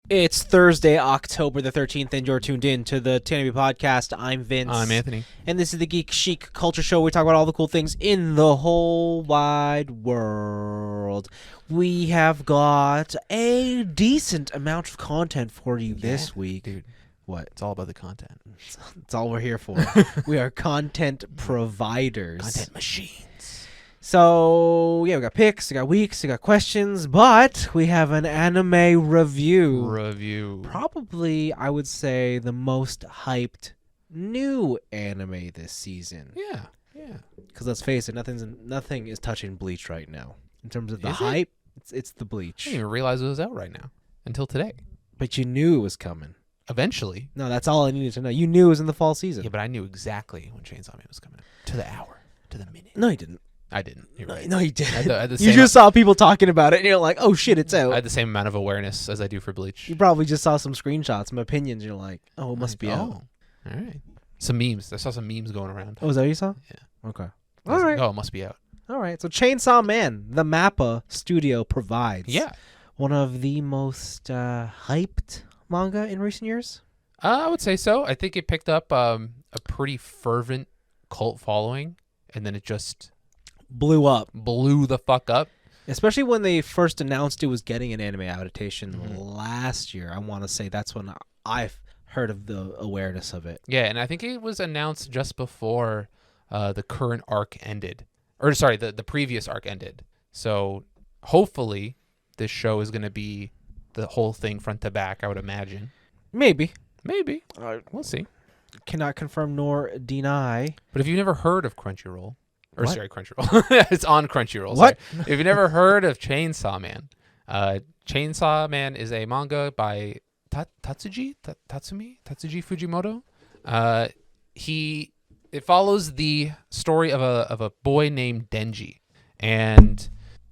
It's Thursday, October the 13th, and you're tuned in to the TNIAB podcast. I'm Vince. I'm Anthony. And this is the Geek Chic Culture Show. We talk about all the cool things in the whole wide world. We have got a decent amount of content for you this week. Dude, what? it's all about the content. It's all we're here for. We are content providers. Content machines. So, yeah, we got picks, we got weeks, we got questions, but we have an anime review. Probably, I would say, the most hyped new anime this season. Yeah. Because let's face it, nothing is touching Bleach right now. In terms of the Is it? hype, it's the Bleach. I didn't even realize it was out right now until today. But you knew it was coming. Eventually. No, that's all I needed to know. You knew it was in the fall season. Yeah, but I knew exactly when Chainsaw Man was coming. To the hour. To the minute. No, you didn't. I didn't. You're right. No, you didn't. I had the You same- just saw people talking about it, and you're like, oh, shit, it's I out. had the same amount of awareness as I do for Bleach. You probably just saw some screenshots, some opinions, and you're like, oh, it must be out. All right. Some memes. I saw some memes going around. Oh, is that what you saw? Yeah. Okay. I was All like, right. oh, it must be out. All right. So Chainsaw Man, the Mappa studio provides. Yeah. One of the most hyped manga in recent years. I would say so. I think it picked up a pretty fervent cult following, and then it just Blew up. blew the fuck up. Especially when they first announced it was getting an anime adaptation last year. I want to say that's when I've heard of the awareness of it. Yeah, and I think it was announced just before the current arc ended. Or, sorry, the previous arc ended. So, hopefully, this show is going to be the whole thing front to back, I would imagine. Maybe. Maybe. We'll see. Cannot confirm nor deny. But if you've never heard of Crunchyroll, or What? sorry, Crunchyroll. It's on Crunchyroll. What? Sorry. If you've never heard of Chainsaw Man, Chainsaw Man is a manga by Tatsuji Fujimoto. It follows the story of a boy named Denji, and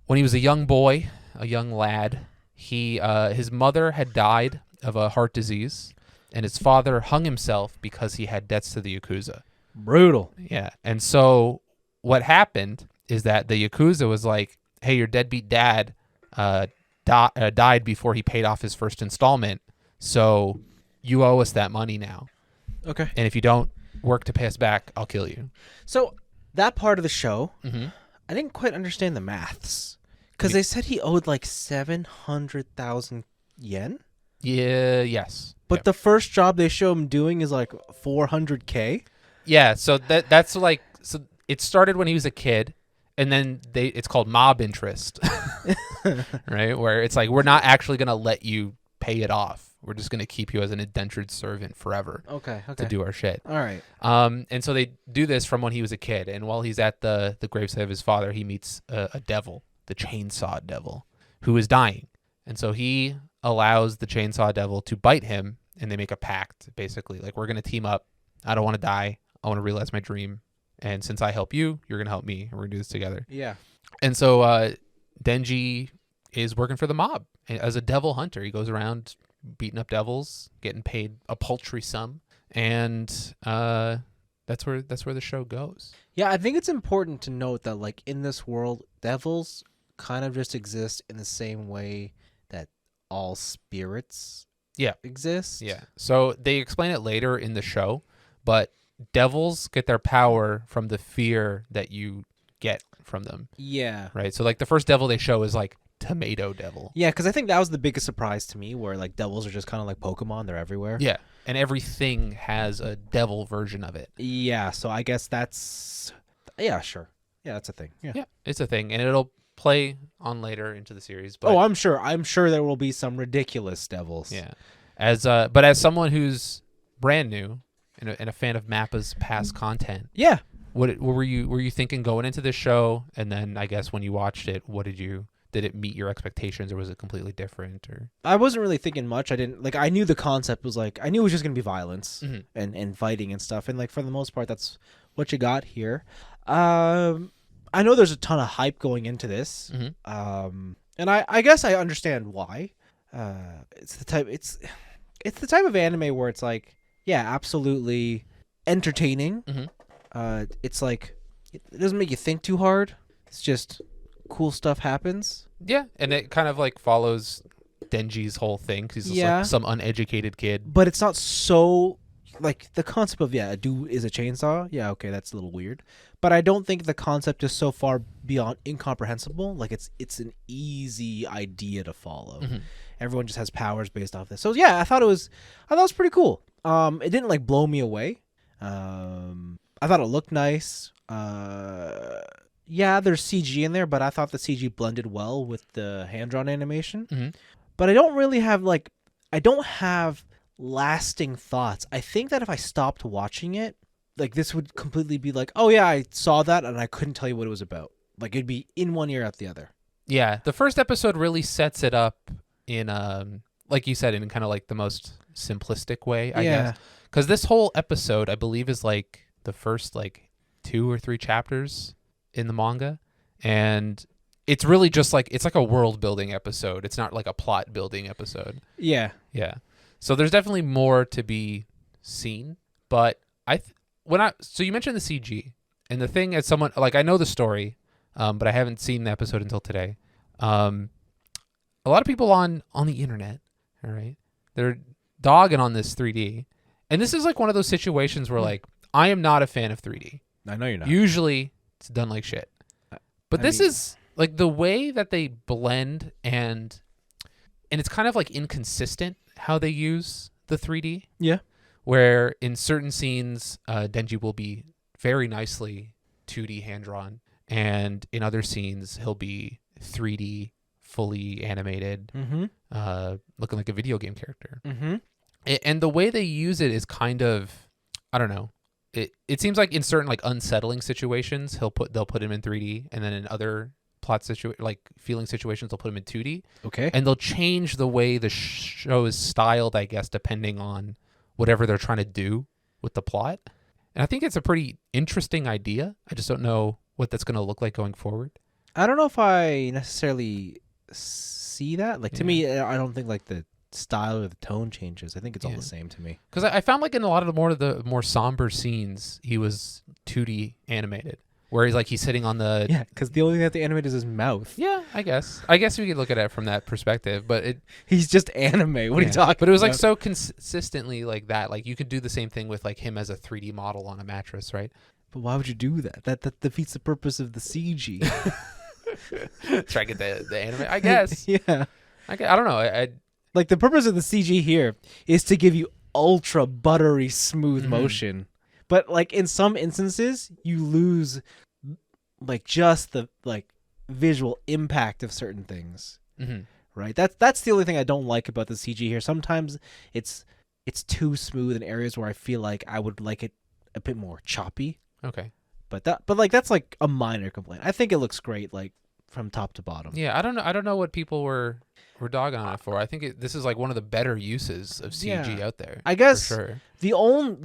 when he was a young boy, a young lad, his mother had died of a heart disease, and his father hung himself because he had debts to the Yakuza. Brutal. Yeah, and so what happened is that the Yakuza was like, "Hey, your deadbeat dad died before he paid off his first installment, so you owe us that money now. Okay. And if you don't work to pay us back, I'll kill you." So that part of the show, Mm-hmm. I didn't quite understand the maths. Because they said he owed like 700,000 yen? Yeah. Yes. But the first job they show him doing is like 400K? Yeah. So that's like, so it started when he was a kid, and then it's called mob interest, right? Where it's like, we're not actually gonna let you pay it off. We're just gonna keep you as an indentured servant forever. Okay. To do our shit. All right. And so they do this from when he was a kid, and while he's at the gravesite of his father, he meets a devil, the Chainsaw Devil, who is dying, and so he allows the Chainsaw Devil to bite him, and they make a pact, basically, like, we're gonna team up. I don't want to die. I want to realize my dream, and since I help you, you're gonna help me, and we're gonna do this together. Yeah. And so Denji is working for the mob as a devil hunter. He goes around beating up devils, getting paid a paltry sum, and that's where the show goes. Yeah, I think it's important to note that, like, in this world, devils kind of just exist in the same way that all spirits exist. Yeah. So they explain it later in the show, but devils get their power from the fear that you get from them. Yeah. Right. So like the first devil they show is like Tomato Devil. Yeah, because I think that was the biggest surprise to me, where like devils are just kind of like Pokemon. They're everywhere. Yeah. And everything has a devil version of it. Yeah, so I guess that's... Yeah, sure. Yeah, that's a thing. Yeah. Yeah. It's a thing. And it'll play on later into the series. But Oh, I'm sure. I'm sure there will be some ridiculous devils. yeah. But as someone who's brand new and a fan of Mappa's past content, Yeah. what were you thinking going into this show? And then I guess when you watched it, did it meet your expectations, or was it completely different? Or I wasn't really thinking much. I knew the concept was like, I knew it was just going to be violence and fighting and stuff. And like, for the most part, that's what you got here. I know there's a ton of hype going into this. Mm-hmm. And I guess I understand why. It's the type of anime where it's like, yeah, absolutely entertaining. It's like, it doesn't make you think too hard. It's just cool stuff happens. Yeah, and it kind of like follows Denji's whole thing. 'Cause he's just Yeah. like some uneducated kid. But it's not so like the concept of a dude is a chainsaw. Yeah, okay, that's a little weird. But I don't think the concept is so far beyond incomprehensible. Like it's an easy idea to follow. Mm-hmm. Everyone just has powers based off this. So yeah, I thought it was pretty cool. It didn't like blow me away. I thought it looked nice. Yeah, there's CG in there, but I thought the CG blended well with the hand-drawn animation. Mm-hmm. But I don't have lasting thoughts. I think that if I stopped watching it, like this would completely be like, oh yeah, I saw that and I couldn't tell you what it was about. Like it'd be in one ear out the other. Yeah, the first episode really sets it up in like you said, in kind of like the most simplistic way, I guess. Because this whole episode, I believe, is like the first like 2 or 3 chapters in the manga, and it's really just like it's like a world building episode. It's not like a plot building episode. Yeah. Yeah. So there's definitely more to be seen, but so you mentioned the CG, and the thing as someone like I know the story, but I haven't seen the episode until today. A lot of people on the internet, all right, they're dogging on this 3D, and this is like one of those situations where like I am not a fan of 3D. I know you're not. Usually it's done like shit, but this is like the way that they blend and it's kind of like inconsistent how they use the 3D. Yeah. Where in certain scenes, Denji will be very nicely 2D hand-drawn, and in other scenes, he'll be 3D, fully animated, looking like a video game character. Mm-hmm. And the way they use it is kind of, I don't know. It seems like in certain like unsettling situations, they'll put him in 3D, and then in other like feeling situations, they'll put him in 2D. Okay. And they'll change the way the show is styled, I guess, depending on whatever they're trying to do with the plot. And I think it's a pretty interesting idea. I just don't know what that's going to look like going forward. I don't know if I necessarily see that. Like to me, I don't think like the style or the tone changes. I think it's all the same to me. Because I found like in a lot of the more somber scenes, he was 2D animated. Where he's sitting on the... Yeah, because the only thing that they animate is his mouth. Yeah, I guess. I guess we could look at it from that perspective, but he's just anime. What are you talking But it was about? like so consistently like that. Like you could do the same thing with like him as a 3D model on a mattress, right? But why would you do that? That defeats the purpose of the CG. Try to get the anime, I guess. Yeah. I don't know. I like the purpose of the CG here is to give you ultra buttery smooth motion. But like in some instances, you lose like just the like visual impact of certain things. Right? That's the only thing I don't like about the CG here. Sometimes it's too smooth in areas where I feel like I would like it a bit more choppy. Okay. But that's like a minor complaint. I think it looks great like from top to bottom. Yeah, I don't know what people were dogging on it for. I think this is like one of the better uses of CG out there. I guess for sure. the only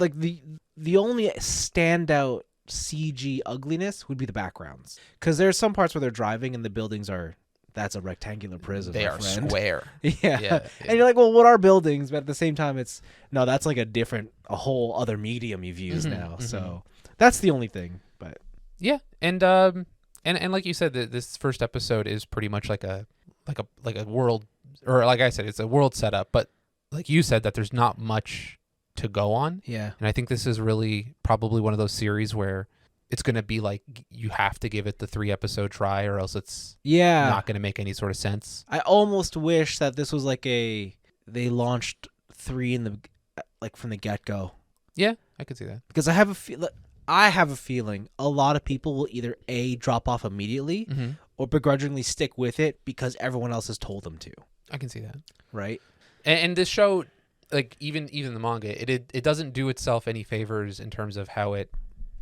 standout CG ugliness would be the backgrounds, because there's some parts where they're driving and the buildings that's a rectangular prison. They are square. Yeah. And you're like, well, what are buildings? But at the same time, that's like a whole other medium you've used now. So that's the only thing. But yeah, and like you said, this first episode is pretty much like a world, or like I said, it's a world setup. But like you said, that there's not much to go on. Yeah. And I think this is really probably one of those series where it's going to be like you have to give it the 3-episode try, or else it's not going to make any sort of sense. I almost wish that this was like they launched 3 in the like from the get-go. Yeah, I could see that. Because I have a feeling a lot of people will either A, drop off immediately or begrudgingly stick with it because everyone else has told them to. I can see that. Right? And this show, like even the manga, it doesn't do itself any favors in terms of how it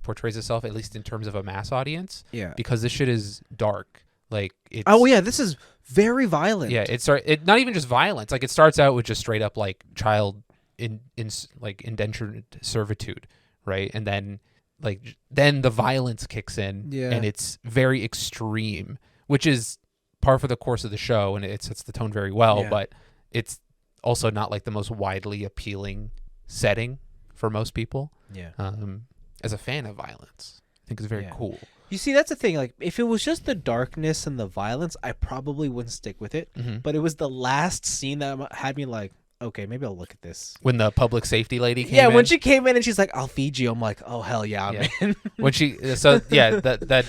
portrays itself, at least in terms of a mass audience. Yeah. Because this shit is dark. Like it's, oh yeah, this is very violent. Yeah, it not even just violence. Like it starts out with just straight up like child in like indentured servitude, right? And then the violence kicks in, and it's very extreme, which is par for the course of the show, and it sets the tone very well. But it's also not like the most widely appealing setting for most people. Yeah. As a fan of violence, I think is very cool. You see, that's the thing. Like, if it was just the darkness and the violence, I probably wouldn't stick with it. Mm-hmm. But it was the last scene that had me like, okay, maybe I'll look at this. When the public safety lady came in. When she came in and she's like, I'll feed you. I'm like, oh, hell yeah, I'm in. When that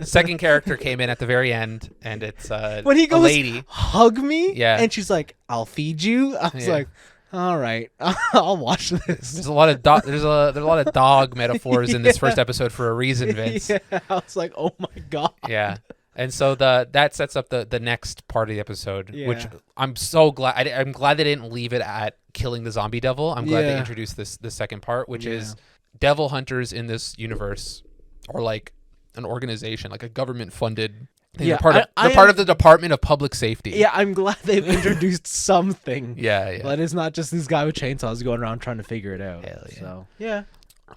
second character came in at the very end, and it's when he goes, a lady. Hug me. Yeah. And she's like, I'll feed you. I was like, all right, I'll watch this. There's a lot of there's a lot of dog metaphors in this first episode for a reason, Vince. Yeah, I was like, oh my god. Yeah. And so that sets up the next part of the episode, which I'm so glad. I'm glad they didn't leave it at killing the zombie devil. I'm glad they introduced the second part, which is devil hunters in this universe are like an organization, like a government funded thing. Yeah, they're part of the Department of Public Safety. Yeah, I'm glad they've introduced something. Yeah. But it's not just this guy with chainsaws going around trying to figure it out. Hell yeah. So yeah.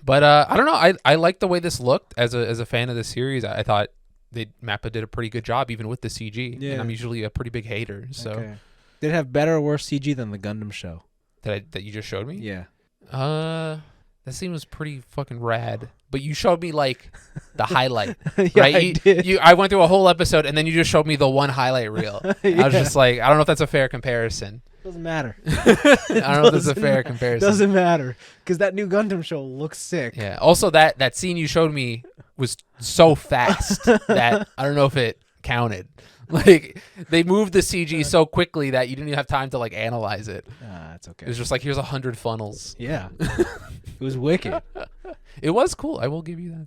But I don't know. I like the way this looked as a fan of the series. I thought Mappa did a pretty good job even with the CG. Yeah. And I'm usually a pretty big hater. So did it have better or worse CG than the Gundam show? That you just showed me? Yeah. That scene was pretty fucking rad. But you showed me like the highlight, right? I did. I went through a whole episode and then you just showed me the one highlight reel. I was just like, I don't know if that's a fair comparison. Doesn't matter. I don't know if that's a fair comparison. Doesn't matter because that new Gundam show looks sick. Yeah. Also, that scene you showed me was so fast that I don't know if it counted. Like they moved the CG so quickly that you didn't even have time to like analyze it. It's okay. It was just like, here's 100 funnels. Yeah. It was wicked. It was cool. I will give you that.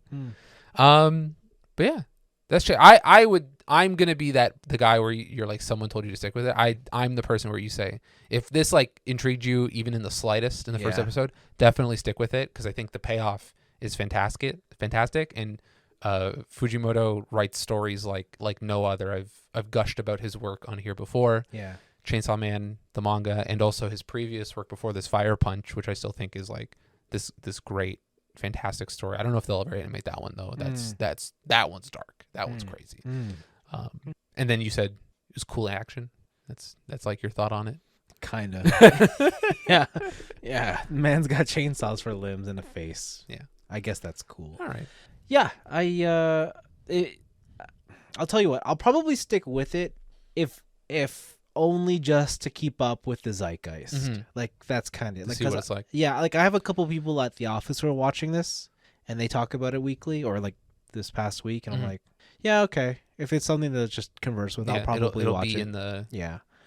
But yeah, that's true. I'm gonna be the guy where you're like, someone told you to stick with it. I'm the person where you say, if this like intrigued you even in the slightest in the first episode, definitely stick with it because I think the payoff is fantastic. And Fujimoto writes stories like no other. I've gushed about his work on here before. Yeah. Chainsaw Man, the manga, and also his previous work before this, Fire Punch, which I still think is like this great, fantastic story. I don't know if they'll ever animate that one though. That one's dark. That one's crazy. And then you said it was cool action. That's like your thought on it. Kind of. Yeah. Man's got chainsaws for limbs and a face. Yeah. I guess that's cool. All right. Yeah. I'll tell you what. I'll probably stick with it if only just to keep up with the zeitgeist. Mm-hmm. Like that's kind of like, see what it's like. Yeah. Like I have a couple people at the office who are watching this, and they talk about it weekly or like this past week, and I'm like, yeah, okay. If it's something to just converse with, I'll probably it'll watch be it. In the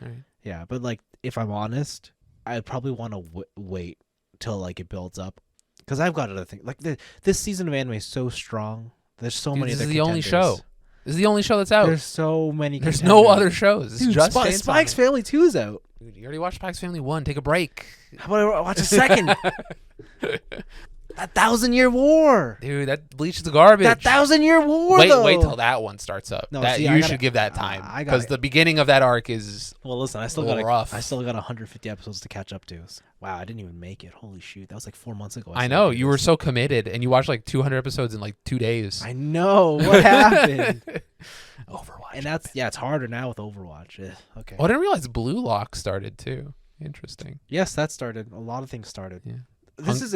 right. Yeah. But like, if I'm honest, I'd probably want to wait till like it builds up. Because I've got other things. Like this season of anime is so strong. There's so many other This is the contenders. only show. This is the only show that's out. There's so many There's contenders. no other shows. It's Dude, just Spike's Family 2 is out. Dude, you already watched Spike's Family 1. Take a break. How about I watch a second? That 1,000-Year War. Dude, that Bleach is garbage. That 1,000-Year War, Wait though. till that one starts up. No, you should give that time. Because the beginning of that arc is listen, I still got rough. I still got 150 episodes to catch up to. Wow, I didn't even make it. Holy shoot. That was like 4 months ago. I know. You were so committed, and you watched like 200 episodes in like 2 days. I know. What happened? Overwatch. And it's harder now with Overwatch. Okay. Oh, I didn't realize Blue Lock started too. Interesting. Yes, that started. A lot of things started. Yeah. This is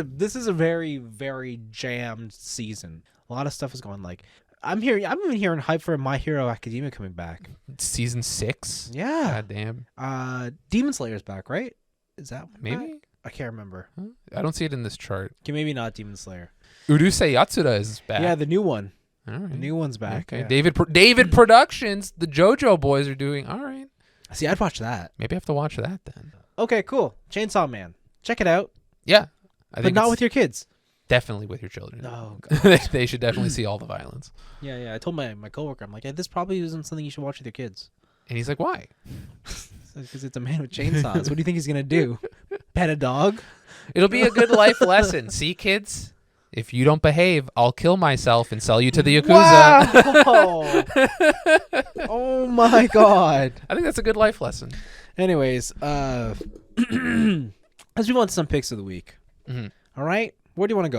a very, very jammed season. A lot of stuff is going like I'm even hearing hype for My Hero Academia coming back. Season 6? Yeah. God damn. Demon Slayer's back, right? Is that one maybe? Back? I can't remember. Huh? I don't see it in this chart. Okay, maybe not Demon Slayer. Urusei Yatsura is back. Yeah, the new one. All right. The new one's back. Okay. Yeah. David Productions, the JoJo boys are doing all right. See, I'd watch that. Maybe I have to watch that then. Okay, cool. Chainsaw Man. Check it out. Yeah. But not with your kids. Definitely with your children. Oh, God. They should definitely see all the violence. Yeah. I told my coworker, I'm like, this probably isn't something you should watch with your kids. And he's like, why? Because it's a man with chainsaws. What do you think he's going to do? Pet a dog? It'll be a good life lesson. See, kids? If you don't behave, I'll kill myself and sell you to the Yakuza. Wow. Oh, my God. I think that's a good life lesson. Anyways, let's move on to some picks of the week. Mm-hmm. All right? Where do you want to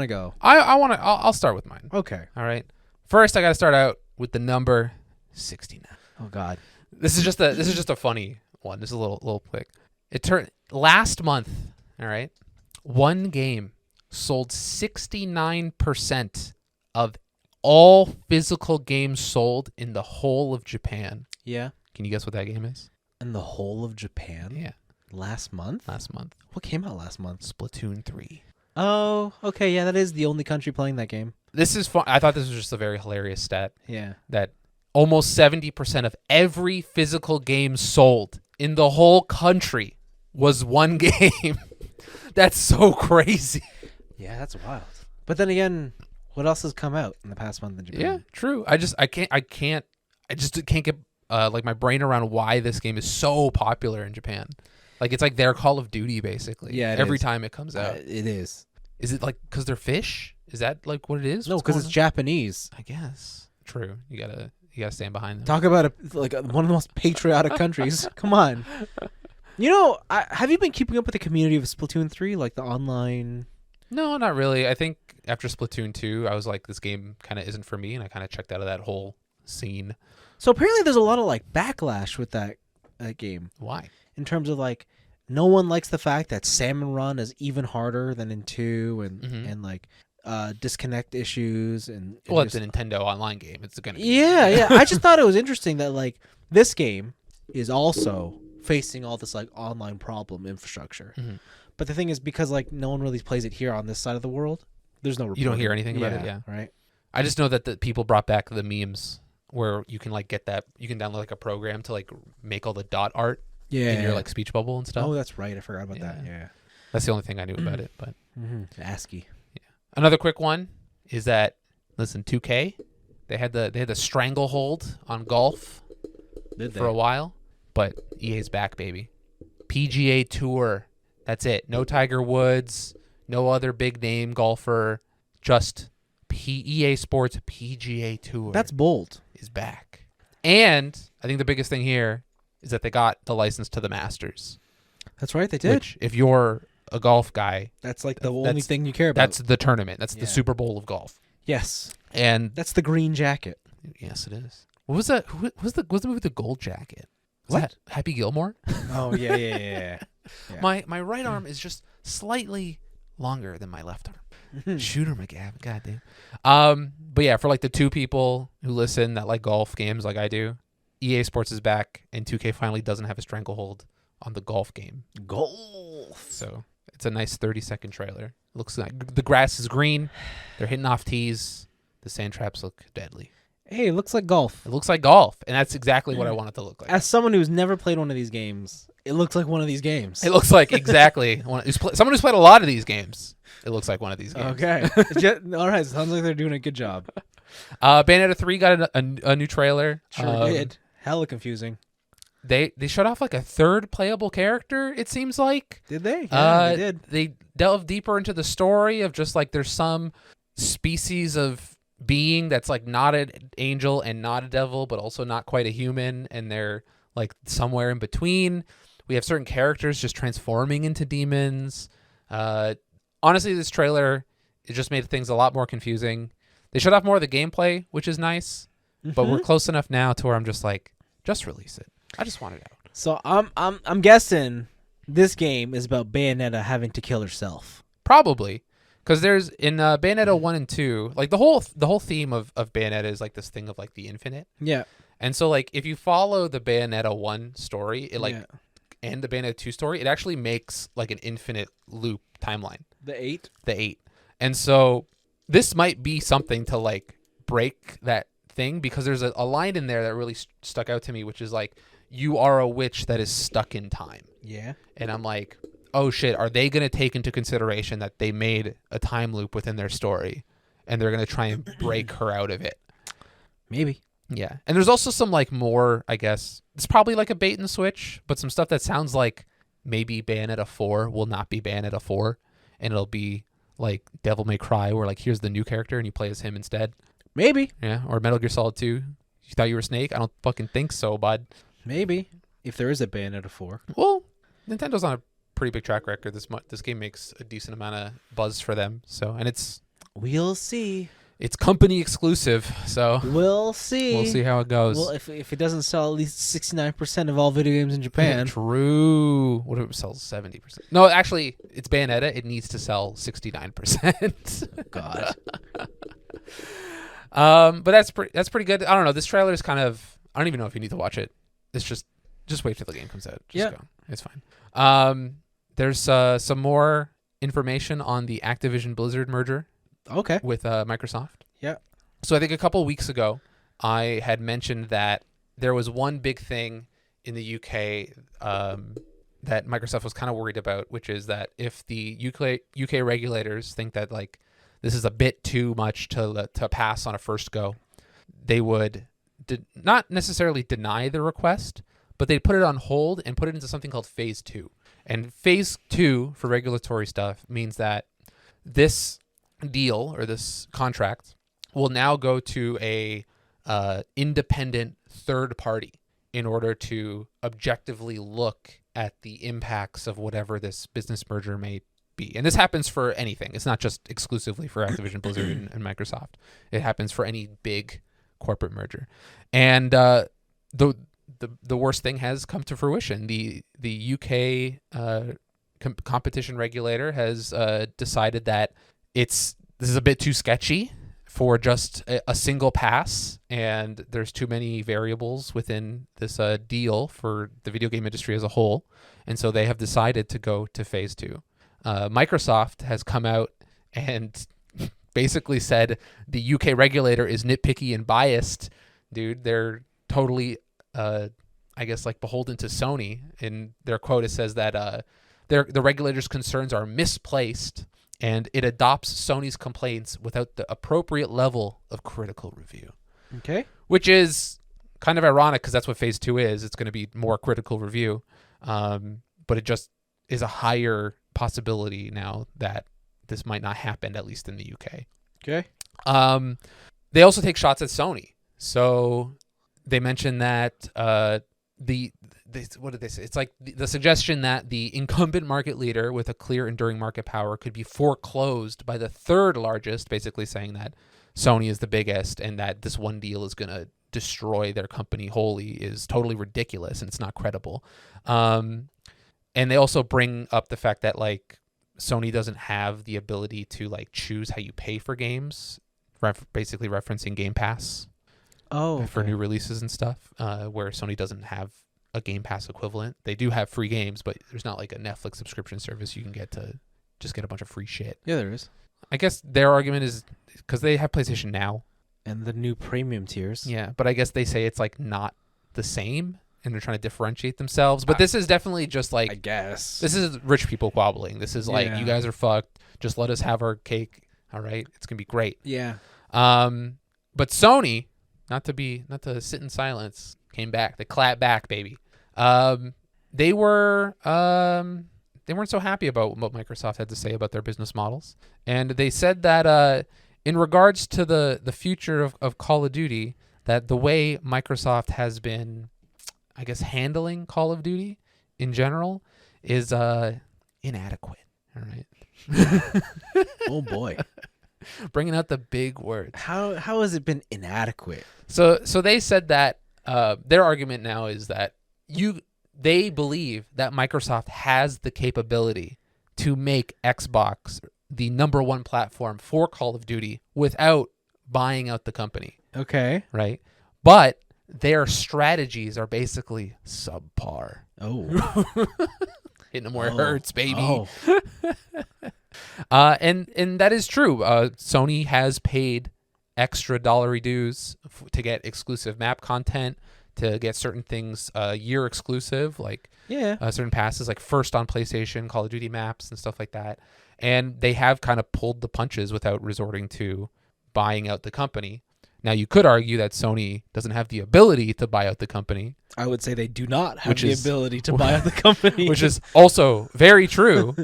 go? I'll start with mine. Okay. All right. First, I got to start out with the number 69. Oh, God. This is just a funny one. This is a little quick. It turned last month. All right, one game sold 69% of all physical games sold in the whole of Japan. Yeah. Can you guess what that game is? In the whole of Japan? Yeah. Last month? Last month. What came out last month? Splatoon 3. Oh, okay. Yeah, that is the only country playing that game. This is fun. I thought this was just a very hilarious stat. Yeah. That almost 70% of every physical game sold in the whole country was one game. That's so crazy. Yeah, that's wild. But then again, what else has come out in the past month in Japan? Yeah, true. I just can't get like my brain around why this game is so popular in Japan. Like it's like their Call of Duty basically. Yeah, every time it comes out. It is. Is it like because they're fish? Is that like what it is? No, because it's Japanese. I guess. True. You gotta stand behind them. Talk about one of the most patriotic countries. Come on. You know, have you been keeping up with the community of Splatoon 3, like the online? No, not really. I think after Splatoon 2, I was like, this game kind of isn't for me, and I kind of checked out of that whole scene. So apparently there's a lot of like backlash with that game. Why? In terms of like, no one likes the fact that Salmon Run is even harder than in 2 and like disconnect issues and well, it's a Nintendo online game. It's gonna be yeah. I just thought it was interesting that like this game is also facing all this like online problem infrastructure. Mm-hmm. But the thing is, because like no one really plays it here on this side of the world, there's no reporting. You don't hear anything about it. Yeah, right. I just know that the people brought back the memes where you can like get that, you can download like a program to like make all the dot art in your like speech bubble and stuff. Oh, that's right. I forgot about that. Yeah, that's the only thing I knew about it. But ASCII. Yeah. Another quick one is that listen, 2K, they had the stranglehold on golf for a while, but EA's back, baby. PGA Tour. That's it. No Tiger Woods, no other big name golfer, just EA Sports PGA Tour. That's bold. Is back. And I think the biggest thing here is that they got the license to the Masters. That's right, they did. Which, if you're a golf guy, that's like the only thing you care about. That's the tournament. That's the Super Bowl of golf. Yes. And that's the green jacket. Yes, it is. What was that? Who was the movie with the gold jacket? Was that Happy Gilmore? Oh, yeah. My right arm is just slightly longer than my left arm. Shooter McGavin, goddamn. But yeah, for like the two people who listen that like golf games like I do, EA Sports is back, and 2K finally doesn't have a stranglehold on the golf game. Golf. So it's a nice 30-second trailer. Looks like the grass is green. They're hitting off tees. The sand traps look deadly. Hey, it looks like golf. It looks like golf, and that's exactly what I want it to look like. As someone who's never played one of these games, it looks like one of these games. It looks like exactly someone who's played a lot of these games. It looks like one of these games. Okay. All right. Sounds like they're doing a good job. Bayonetta 3 got a new trailer. Sure did. Hella confusing. They showed off like a third playable character, it seems like. Did they? Yeah, they did. They delved deeper into the story of just like there's some species of being that's like not an angel and not a devil, but also not quite a human, and they're like somewhere in between. We have certain characters just transforming into demons. Honestly, this trailer, it just made things a lot more confusing. They showed off more of the gameplay, which is nice, but we're close enough now to where I'm just like, just release it. I just want it out. So I'm guessing this game is about Bayonetta having to kill herself. Probably. Because there's in Bayonetta 1 and 2, like the whole theme of Bayonetta is like this thing of like the infinite. Yeah. And so like if you follow the Bayonetta 1 story, it like and the Bayonetta 2 story, it actually makes like an infinite loop timeline. The 8? The 8. And so this might be something to like break that thing, because there's a line in there that really stuck out to me, which is like, you are a witch that is stuck in time. Yeah. And I'm like, oh shit, are they going to take into consideration that they made a time loop within their story and they're going to try and break her out of it? Maybe. Yeah. And there's also some like more, I guess, it's probably like a bait and switch, but some stuff that sounds like maybe Bayonetta 4 will not be Bayonetta 4, and it'll be like Devil May Cry, where like here's the new character and you play as him instead. Maybe. Yeah. Or Metal Gear Solid 2. You thought you were Snake? I don't fucking think so, bud. Maybe. If there is a Bayonetta 4. Well, Nintendo's on a pretty big track record. This game makes a decent amount of buzz for them. So, and we'll see. It's company exclusive, so we'll see. We'll see how it goes. Well, if it doesn't sell at least 69% of all video games in Japan. True. What if it sells 70%? No, actually, it's Bayonetta. It needs to sell 69%. God. But that's pretty good. I don't know. This trailer is kind of. I don't even know if you need to watch it. It's just wait till the game comes out. Just go. It's fine. There's some more information on the Activision Blizzard merger. Okay. With Microsoft. Yeah. So I think a couple of weeks ago, I had mentioned that there was one big thing in the UK that Microsoft was kind of worried about, which is that if the UK regulators think that like this is a bit too much to pass on a first go, they would not necessarily deny the request, but they'd put it on hold and put it into something called Phase 2. And Phase 2 for regulatory stuff means that this deal or this contract will now go to a independent third party in order to objectively look at the impacts of whatever this business merger may be. And this happens for anything. It's not just exclusively for Activision Blizzard and Microsoft. It happens for any big corporate merger. And the worst thing has come to fruition. The UK competition regulator has decided that this is a bit too sketchy for just a single pass, and there's too many variables within this deal for the video game industry as a whole, and so they have decided to go to Phase 2. Microsoft has come out and basically said the UK regulator is nitpicky and biased. Dude, they're totally, I guess, like beholden to Sony. In their quote, it says that the regulator's concerns are misplaced, and it adopts Sony's complaints without the appropriate level of critical review. Okay. Which is kind of ironic because that's what Phase 2 is. It's going to be more critical review. But it just is a higher possibility now that this might not happen, at least in the UK. Okay. They also take shots at Sony. So they mentioned that what did they say? It's like the suggestion that the incumbent market leader with a clear enduring market power could be foreclosed by the third largest, basically saying that Sony is the biggest and that this one deal is going to destroy their company wholly is totally ridiculous and it's not credible. And they also bring up the fact that like Sony doesn't have the ability to like choose how you pay for games, basically referencing Game Pass. For new releases and stuff, where Sony doesn't have a Game Pass equivalent. They do have free games, but there's not like a Netflix subscription service you can get to just get a bunch of free shit. Yeah, there is. I guess their argument is because they have PlayStation Now. And the new premium tiers. Yeah, but I guess they say it's like not the same and they're trying to differentiate themselves. But this is definitely just like... I guess. This is rich people squabbling. This is like, you guys are fucked. Just let us have our cake. All right? It's going to be great. Yeah. But Sony... Not to sit in silence. Came back. They clapped back, baby. They weren't so happy about what Microsoft had to say about their business models, and they said that in regards to the future of Call of Duty, that the way Microsoft has been, I guess, handling Call of Duty in general is inadequate. All right. Oh boy. Bringing out the big words. How has it been inadequate? So they said that their argument now is that they believe that Microsoft has the capability to make Xbox the number one platform for Call of Duty without buying out the company. Okay. Right? But their strategies are basically subpar. Oh. Hitting them where it hurts, baby. Oh. And that is true. Sony has paid extra dollary dues to get exclusive map content, to get certain things year exclusive, like certain passes, like first on PlayStation, Call of Duty maps and stuff like that. And they have kind of pulled the punches without resorting to buying out the company. Now, you could argue that Sony doesn't have the ability to buy out the company. I would say they do not have the ability to buy out the company. Which is also very true.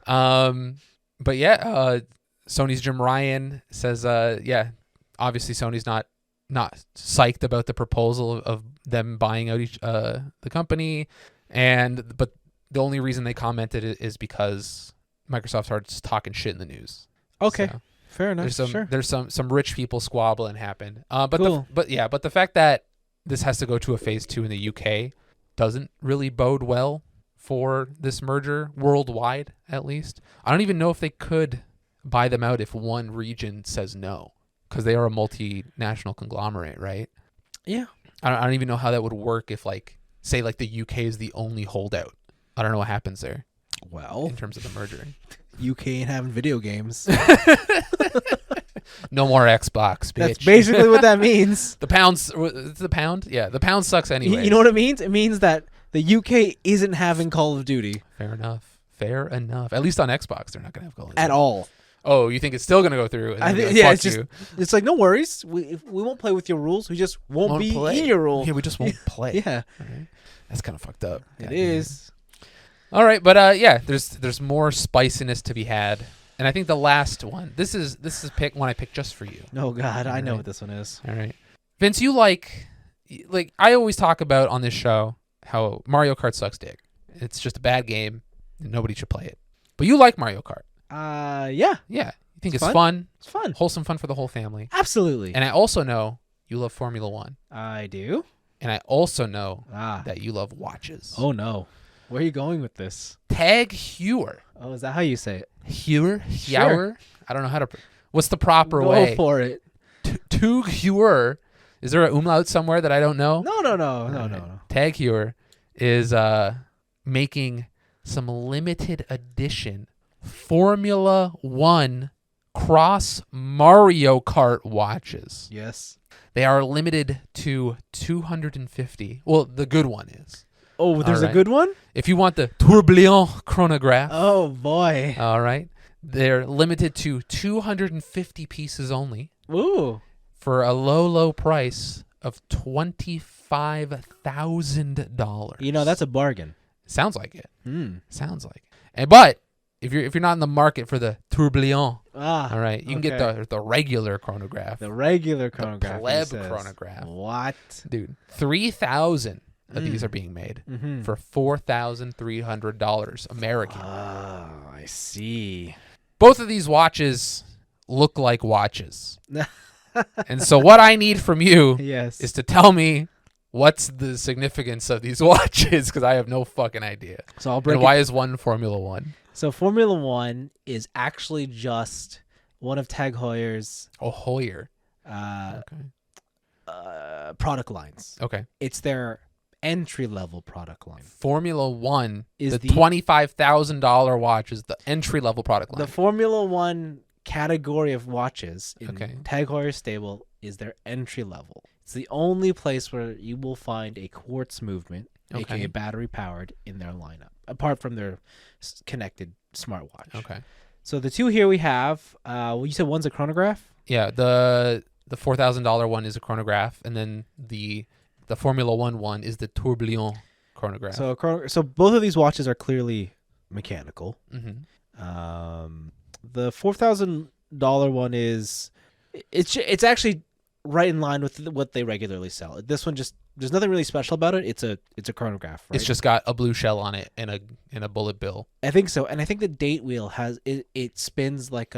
But yeah, Sony's Jim Ryan says, obviously Sony's not psyched about the proposal of them buying out the company, but the only reason they commented is because Microsoft started just talking shit in the news. Okay, so fair enough. There's some rich people squabbling happened. But cool. but the fact that this has to go to a Phase 2 in the UK doesn't really bode well for this merger worldwide, at least. I don't even know if they could buy them out if one region says no. because they are a multinational conglomerate, right? Yeah. I don't even know how that would work if, like, say, like the UK is the only holdout. I don't know what happens there Well, in terms of the mergering. UK ain't having video games. No more Xbox, bitch. That's basically what that means. The pounds, it's the pound? Yeah, the pound sucks anyway. You know what it means? It means that the UK isn't having Call of Duty Fair enough. Fair enough. At least on Xbox, they're not going to have Call of Duty. at all. Oh, you think it's still going to go through? And I then think, be like, yeah, fuck it's just you. it's like no worries. We won't play with your rules. We just won't be play. in your rules. Yeah, we just won't play. Yeah, Right? That's kind of fucked up. it is. All right, but yeah, there's more spiciness to be had, and I think the last one. This is one I picked just for you. Oh God, I know Right. what this one is. All right, Vince, you like I always talk about on this show how Mario Kart sucks dick. It's just a bad game, and nobody should play it. But you like Mario Kart. Yeah, Yeah, you think It's it's fun. fun, it's fun. wholesome fun for the whole family. Absolutely. And I also know you love Formula One, I do. and I also know Ah. that you love watches. Oh no. Where are you going with this? Tag Heuer. Oh, is that how you say it? Heuer? Sure. Heuer? I don't know how to. What's the proper Go way? for it. Tag Heuer. Is there an umlaut somewhere that I don't know? No. Tag Heuer is making some limited edition Formula One cross Mario Kart watches. Yes. They are limited to 250. Well, the good one is. Oh, there's Alright. a good one? If you want the Tourbillon chronograph, Oh boy. all right, they're limited to 250 pieces only Ooh. for a low price of $25,000. You know, that's a bargain. Sounds like it. Hmm. Sounds like it. And but if you're not in the market for the Tourbillon, Ah. all right, you can get the regular chronograph, the regular chronograph. he pleb says. chronograph. What? Dude. 3,000 of these are being made Mm-hmm. for $4,300 American. Oh, I see. Both of these watches look like watches. And so what I need from you Yes. is to tell me what's the significance of these watches, because I have no fucking idea. So I'll break And why is one Formula One? So Formula One is actually just one of Tag Heuer's Oh, Heuer. product lines. Okay. It's their entry-level product line. Formula One Is the the- $25,000 watch is the entry-level product line. The Formula One category of watches in Okay. Tag Heuer stable is their entry level. It's the only place where you will find a quartz movement, Okay. aka battery powered, in their lineup, apart from their connected smartwatch. Okay. So the two here we have, you said one's a chronograph? Yeah, the $4,000 one is a chronograph, and then the Formula One is the Tourbillon chronograph. So both of these watches are clearly mechanical. Mm-hmm. The $4,000 one is it's actually right in line with what they regularly sell. This one just there's nothing really special about it. It's a chronograph. Right? It's just got a blue shell on it and a bullet bill. I think so, and I think the date wheel has it spins like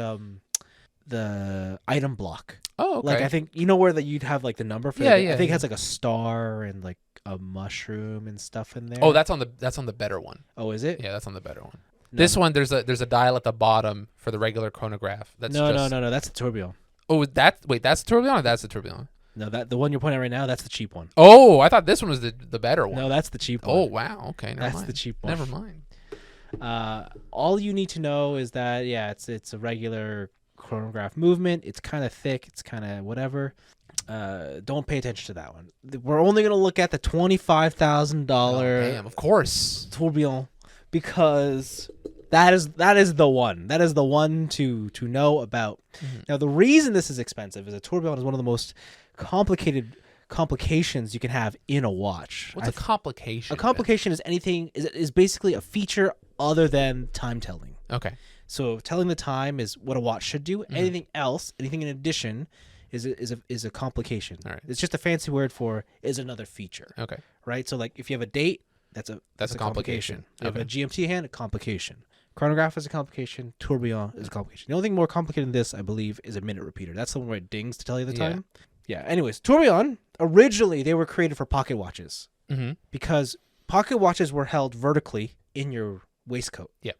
the item block. Oh, okay. Like I think you know where that you'd have like the number for. Yeah, it? yeah, I think yeah. it has like a star and like a mushroom and stuff in there. Oh, that's on the better one. Oh, is it? Yeah, that's on the better one. No, This one there's a dial at the bottom for the regular chronograph. That's no, just, no. That's the tourbillon. Oh, that's the tourbillon or that's the tourbillon? No, the one you're pointing at right now, that's the cheap one. Oh, I thought this one was the better one. No, that's the cheap Oh, one. wow. Okay, never That's mind. the cheap one. Never mind. All you need to know is that it's a regular chronograph movement. It's kind of thick. It's kind of whatever. Don't pay attention to that one. We're only gonna look at the $25,000 Damn, of course. tourbillon because that is the one. That is the one to know about. Mhm. Now the reason this is expensive is a tourbillon is one of the most complications you can have in a watch. What's a complication? A complication is anything is basically a feature other than time telling. Okay. So telling the time is what a watch should do. Anything else, anything in addition, is a complication. All right. It's just a fancy word for is another feature, Okay. right? So like if you have a date, that's a complication. You have a Okay. GMT hand, a complication. Chronograph is a complication. Tourbillon is a complication. The only thing more complicated than this, I believe, is a minute repeater. That's the one where it dings to tell you the Yeah. time. Yeah. Anyways, tourbillon originally they were created for pocket watches Mm-hmm. because pocket watches were held vertically in your waistcoat. Yeah.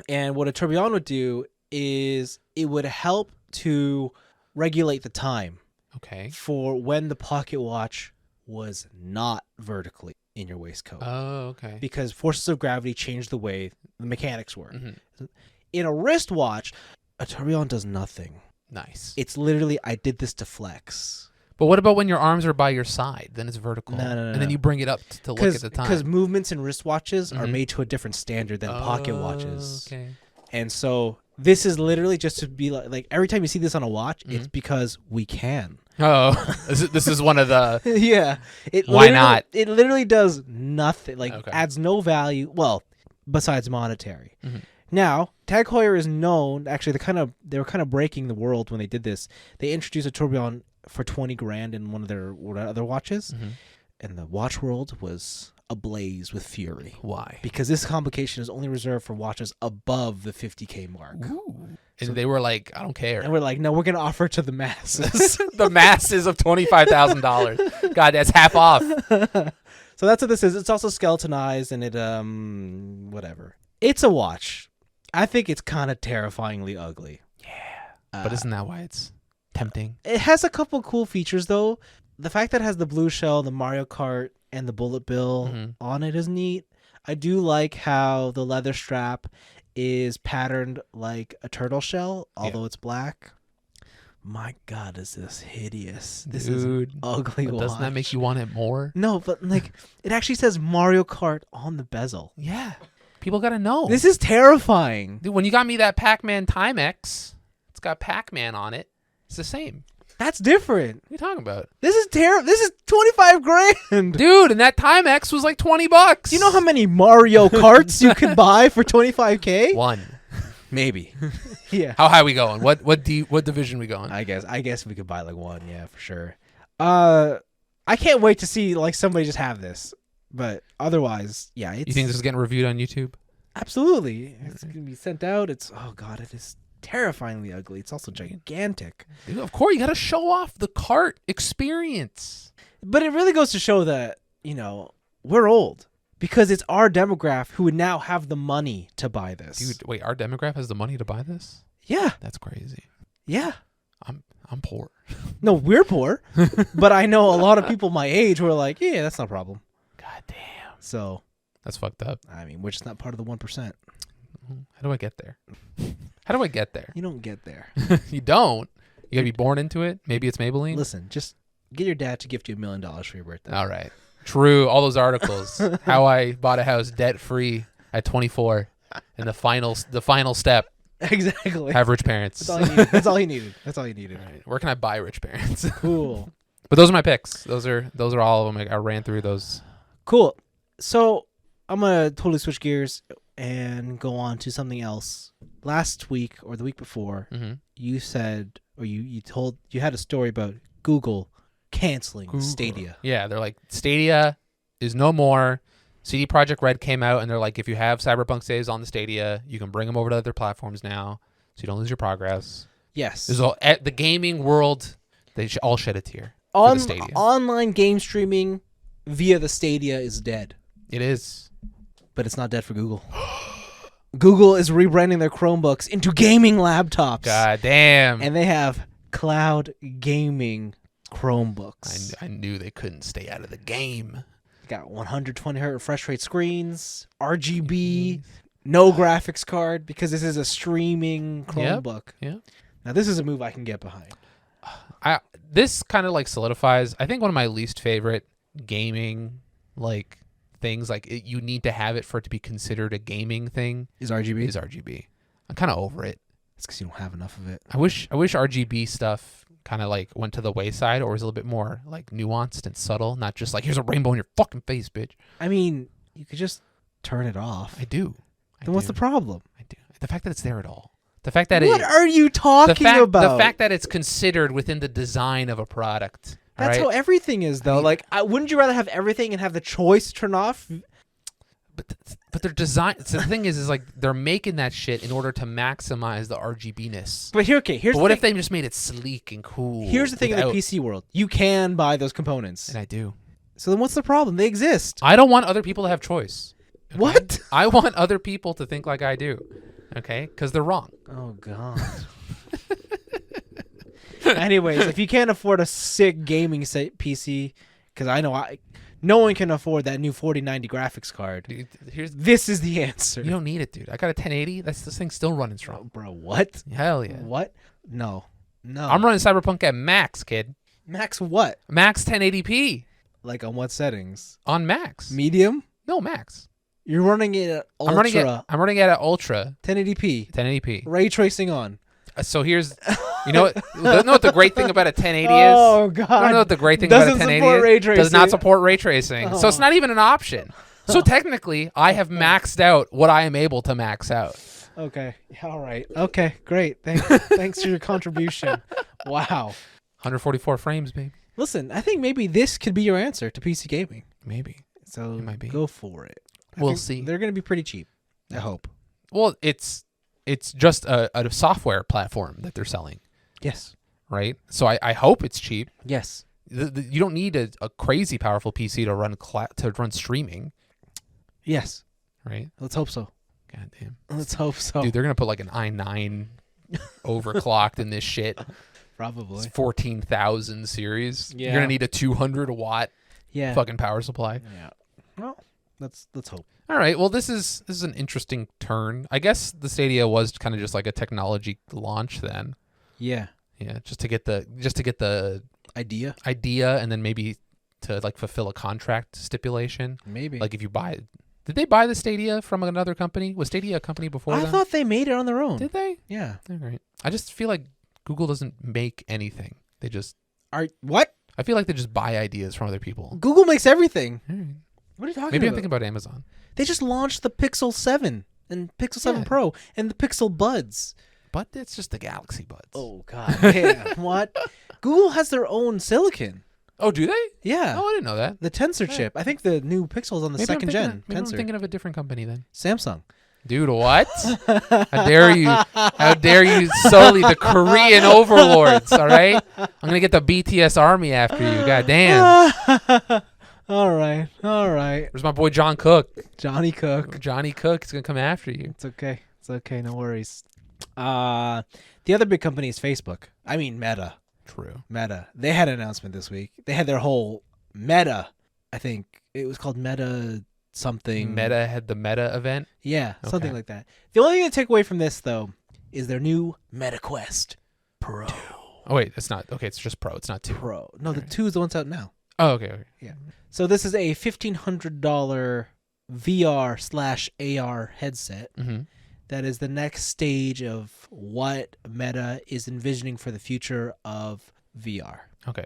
And what a tourbillon would do is it would help to regulate the time Okay. for when the pocket watch was not vertically in your waistcoat. Oh, okay. Because forces of gravity changed the way the mechanics work. Mm-hmm. In a wristwatch, a tourbillon does nothing. Nice. It's literally, I did this to flex. But what about when your arms are by your side? Then it's vertical. No. And then you bring it up to look at the time. Because movements in wristwatches are made to a different standard than pocket watches. Okay. And so this is literally just to be like every time you see this on a watch, it's because we can. Oh, this is one of the... Yeah. Why not? It literally does nothing. Like, Okay. adds no value. Well, besides monetary. Mm-hmm. Now, Tag Heuer is known. Actually, they were kind of breaking the world when they did this. They introduced a tourbillon for $20,000 in one of their other watches, and the watch world was ablaze with fury. Why? Because this complication is only reserved for watches above the $50,000 mark. Ooh. And they were like, I don't care. And we're like, no, we're gonna offer it to the masses. The masses of $25,000. God, that's half off. So that's what this is. It's also skeletonized, and it whatever. It's a watch. I think it's kind of terrifyingly ugly. Yeah. But isn't that why it's tempting? It has a couple cool features though. The fact that it has the blue shell, the Mario Kart, and the bullet bill on it is neat. I do like how the leather strap is patterned like a turtle shell, although it's black. My God, is this hideous? This is an ugly watch. Doesn't that make you want it more? No, but like it actually says Mario Kart on the bezel. Yeah. People got to know. This is terrifying. Dude, when you got me that Pac-Man Timex, it's got Pac-Man on it. It's the same. That's different. What are you talking about? This is terrible. This is $25,000. Dude, and that Timex was like $20. Do you know how many Mario Karts you could buy for $25,000? One. Maybe. Yeah. How high we going? What division we going? I guess we could buy like one, yeah, for sure. I can't wait to see like somebody just have this. But otherwise, yeah, it's You think this is getting reviewed on YouTube? absolutely. It's gonna be sent out. It's oh God, it is terrifyingly ugly. It's also gigantic. Dude, of course, you got to show off the cart experience. But it really goes to show that, we're old. Because it's our demographic who would now have the money to buy this. Dude, wait, our demographic has the money to buy this? Yeah. That's crazy. Yeah. I'm poor. No, we're poor. But I know a lot of people my age who are like, yeah, that's no problem. God damn. So That's fucked up. I mean, we're just not part of the 1%. How do I get there? How do I get there? You don't get there. You don't. You gotta be born into it. Maybe it's Maybelline. Listen, just get your dad to gift you $1 million for your birthday. All right. True. All those articles. How I bought a house debt free at 24, and the final step. Exactly. Have rich parents. That's all he needed. That's all he needed. All right. Where can I buy rich parents? Cool. But those are my picks. Those are all of them. I ran through those. Cool. So I'm gonna totally switch gears and go on to something else. Last week or the week before, you said, or you had a story about Google canceling Stadia. Yeah, they're like, Stadia is no more. CD Projekt Red came out and they're like, if you have Cyberpunk saves on the Stadia, you can bring them over to other platforms now, so you don't lose your progress. Yes. There's at the gaming world, they all shed a tear for the Stadia. Online game streaming via the Stadia is dead. It is. But it's not dead for Google. Google is rebranding their Chromebooks into gaming laptops. God damn. And they have cloud gaming Chromebooks. I knew they couldn't stay out of the game. Got 120 hertz refresh rate screens, RGB, no graphics card, because this is a streaming Chromebook. Yeah. Now this is a move I can get behind. This kind of like solidifies, I think, one of my least favorite gaming like things. Like you need to have it for it to be considered a gaming thing. Is RGB? I'm kind of over it. It's because you don't have enough of it. I wish RGB stuff kind of like went to the wayside, or was a little bit more like nuanced and subtle, not just like, here's a rainbow in your fucking face, bitch. I mean, you could just turn it off. I do. Then what's the problem? I do. The fact that it's there at all. The fact that what are you talking about? The fact that it's considered within the design of a product. That's how everything is, though. I mean, wouldn't you rather have everything and have the choice to turn off? But their design. So the thing is like they're making that shit in order to maximize the RGB-ness. But here's what if they just made it sleek and cool? Here's the thing in the PC world: you can buy those components, and I do. So then, what's the problem? They exist. I don't want other people to have choice. Okay? What? I want other people to think like I do. Okay, because they're wrong. Oh God. Anyways, if you can't afford a sick gaming PC, because I know no one can afford that new 4090 graphics card. Dude, This is the answer. You don't need it, dude. I got a 1080. This thing's still running strong. Bro, what? Hell yeah. What? No. I'm running Cyberpunk at max, kid. Max what? Max 1080p. Like on what settings? On max. Medium? No, max. You're running it at ultra. I'm running it at ultra. 1080p. 1080p. Ray tracing on. So here's, you know what the great thing about a 1080 is? Oh God! I don't know what the great thing about a 1080 support ray tracing. Does not support ray tracing. So it's not even an option. So technically, I have maxed out what I am able to max out. Okay. All right. Okay. Great. Thanks for your contribution. Wow. 144 frames, baby. Listen, I think maybe this could be your answer to PC gaming. Maybe. So It might be. go for it. We'll see. They're going to be pretty cheap. I hope. Well, it's just a software platform that they're selling, Yes. right? So I hope it's cheap. Yes. You don't need a crazy powerful PC to run streaming, Yes. right? Let's hope so. God damn. Let's hope so. Dude, they're going to put like an i9 overclocked in this shit. Probably. It's 14,000 series. Yeah. You're going to need a 200 watt Yeah. fucking power supply. Yeah. Well, let's hope. All right. Well, this is an interesting turn. I guess the Stadia was kind of just like a technology launch then. Yeah. Yeah, just to get the Idea. and then maybe to like fulfill a contract stipulation. Maybe. Like if you buy, did they buy the Stadia from another company? Was Stadia a company before I them? thought they made it on their own. Did they? Yeah. All right. I just feel like Google doesn't make anything. They just. What? I feel like they just buy ideas from other people. Google makes everything. All right. What are you talking Maybe about? I'm thinking about Amazon. They just launched the Pixel 7 and Pixel 7 Yeah. Pro and the Pixel Buds. But it's just the Galaxy Buds. Oh, God. Yeah. What? Google has their own silicon. Oh, do they? Yeah. Oh, I didn't know that. The Tensor chip. I think the new Pixel's on the Maybe I'm second thinking gen. maybe I'm Tensor. thinking of a different company then. Samsung. Dude, what? How dare you? How dare you sully the Korean overlords, all right? I'm going to get the BTS army after you. God damn. All right. All right. Where's my boy John Cook? Johnny Cook. Johnny Cook is going to come after you. It's okay. It's okay. No worries. The other big company is Facebook. I mean, Meta. True. Meta. They had an announcement this week. They had their whole Meta. I think it was called Meta something. Meta had the Meta event. Yeah, something Okay. like that. The only thing to take away from this, though, is their new Meta Quest Pro. Oh, wait. It's not. Okay, it's just Pro. It's not 2. Pro. No, the Alright. 2 is the one that's out now. Oh, okay. Yeah. So this is a $1,500 VR/AR headset. Mm-hmm. That is the next stage of what Meta is envisioning for the future of VR. Okay.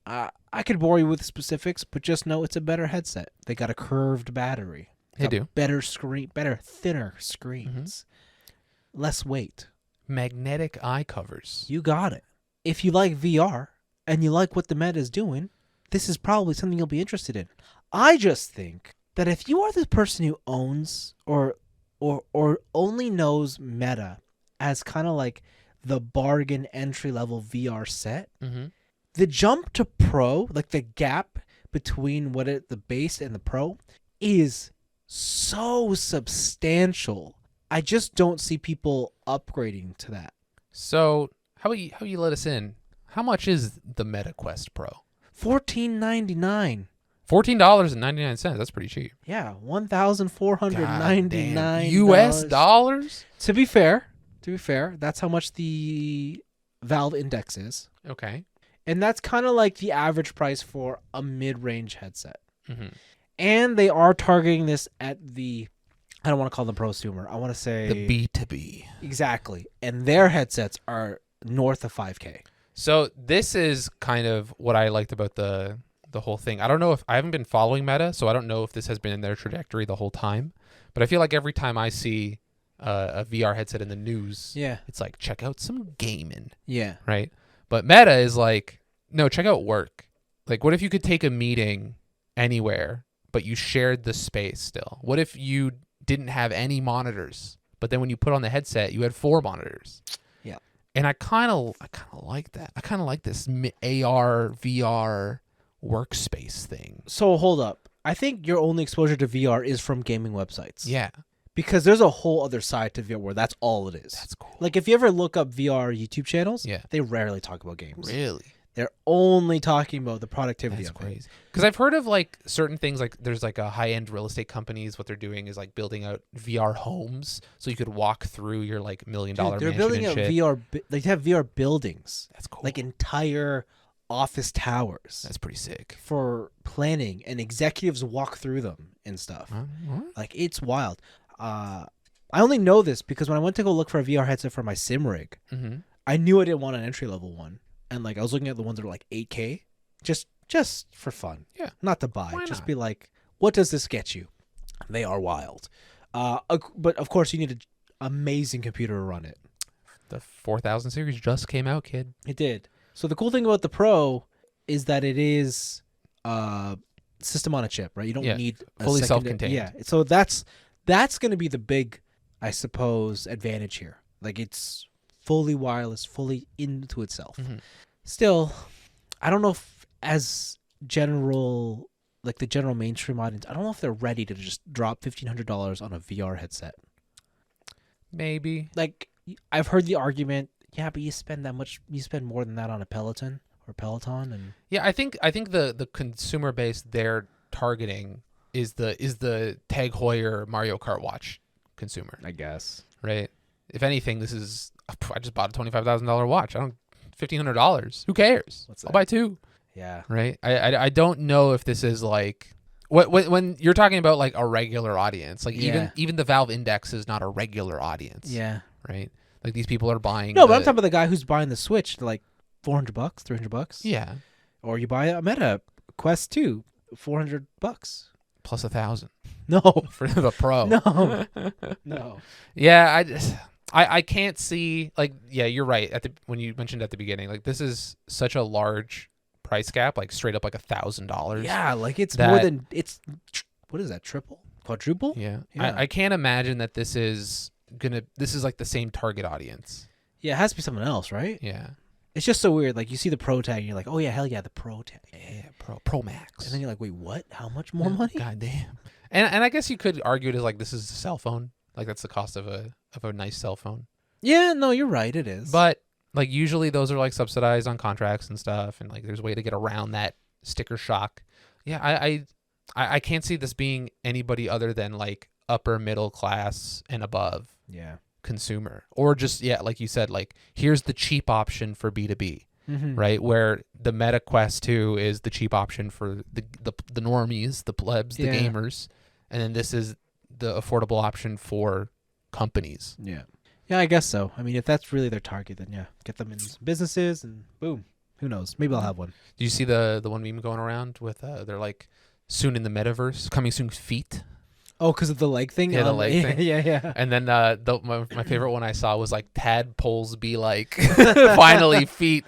I could bore you with specifics, but just know it's a better headset. They got a curved battery. They Got do. better screen, thinner screens, less weight. Magnetic eye covers. You got it. If you like VR and you like what the Meta is doing, this is probably something you'll be interested in. I just think that if you are the person who owns or only knows Meta as kind of like the bargain entry level VR set, Mm-hmm. the jump to Pro, like the gap between the base and the Pro, is so substantial. I just don't see people upgrading to that. So how you let us in? How much is the Meta Quest Pro? $14.99. $14.99. That's pretty cheap. Yeah, $1,499 U.S. dollars. To be fair, that's how much the Valve Index is, Okay. and that's kind of like the average price for a mid-range headset. Mm-hmm. And they are targeting this at the, I don't want to call them prosumer. I want to say The B2B. Exactly. And their headsets are north of 5K. So this is kind of what I liked about the whole thing. I don't know if I haven't been following Meta, so I don't know if this has been in their trajectory the whole time. But I feel like every time I see a VR headset in the news, Yeah. it's like, check out some gaming, Yeah. right? But Meta is like, no, check out work. Like, what if you could take a meeting anywhere, but you shared the space still? What if you didn't have any monitors, but then when you put on the headset, you had 4 monitors? Yeah. And I kind of like that. I kind of like this AR, VR workspace thing. So hold up. I think your only exposure to VR is from gaming websites. Yeah. Because there's a whole other side to VR where that's all it is. That's cool. Like if you ever look up VR YouTube channels, Yeah. they rarely talk about games. Really? They're only talking about the productivity That's of it. crazy. Because I've heard of like certain things, like there's like a high-end real estate companies. What they're doing is like building out VR homes, so you could walk through your like $1 million Dude, they're mansion building and out shit. VR. They have VR buildings, That's cool. like entire office towers That's pretty sick. for planning, and executives walk through them and stuff. What? Like it's wild. I only know this because when I went to go look for a VR headset for my sim rig, Mm-hmm. I knew I didn't want an entry level one, and like I was looking at the ones that were like 8K, just for fun. Yeah. Not to buy. Why Just not? be like, what does this get you? They are wild. But of course you need an amazing computer to run it. The 4000 series just came out, kid. It did. So the cool thing about the Pro is that it is system on a chip, right? You don't Yeah, need a fully secondary- self-contained. Yeah. So that's going to be the big, I suppose, advantage here. Like it's fully wireless, fully into itself. Mm-hmm. Still, I don't know if as general, like the general mainstream audience, I don't know if they're ready to just drop $1,500 on a VR headset. Maybe. Like I've heard the argument, yeah, but you spend more than that on a Peloton, and Yeah, I think the consumer base they're targeting is the Tag Heuer Mario Kart watch consumer, I guess. right? If anything, this is I just bought a $25,000 watch. $1,500. Who cares? What's I'll that? buy two. Yeah. Right? I don't know if this is like when you're talking about like a regular audience, like Yeah. even the Valve Index is not a regular audience. Yeah. Right? Like these people are buying. No, but I'm talking about the guy who's buying the Switch to like $400, $300. Yeah, Or you buy a Meta Quest 2, $400. plus 1,000 No. for the Pro. No. No. Yeah, I can't see like yeah, you're right when you mentioned at the beginning, like this is such a large price gap, like straight up like $1,000. Yeah, like it's That- more than what is that? Triple? Quadruple? Yeah. Yeah. I can't imagine that this is like the same target audience. Yeah, it has to be something else, right? Yeah. It's just so weird. Like you see the Pro tag and you're like, oh yeah, hell yeah, the Pro tag. Yeah, Pro Max. And then you're like, wait, what? How much more money? God damn. And I guess you could argue it as like this is a cell phone. Like that's the cost of a nice cell phone. Yeah, no, you're right. It is. But like usually those are like subsidized on contracts and stuff, and like there's a way to get around that sticker shock. Yeah, I can't see this being anybody other than like upper middle class and above yeah. consumer, or just like you said, like here's the cheap option for B2B, Mm-hmm. right? Where the Meta Quest 2 is the cheap option for the normies, the plebs, the Yeah. gamers, and then this is the affordable option for companies. Yeah. Yeah, I guess so. I mean, if that's really their target, then yeah, get them in some businesses and boom. Who knows? Maybe I'll have one. Do you see the one meme going around with they're like soon in the metaverse, coming soon feet? Oh, because of the leg thing? Yeah, the leg yeah, thing. Yeah. And then my favorite one I saw was like tadpoles be like finally feet.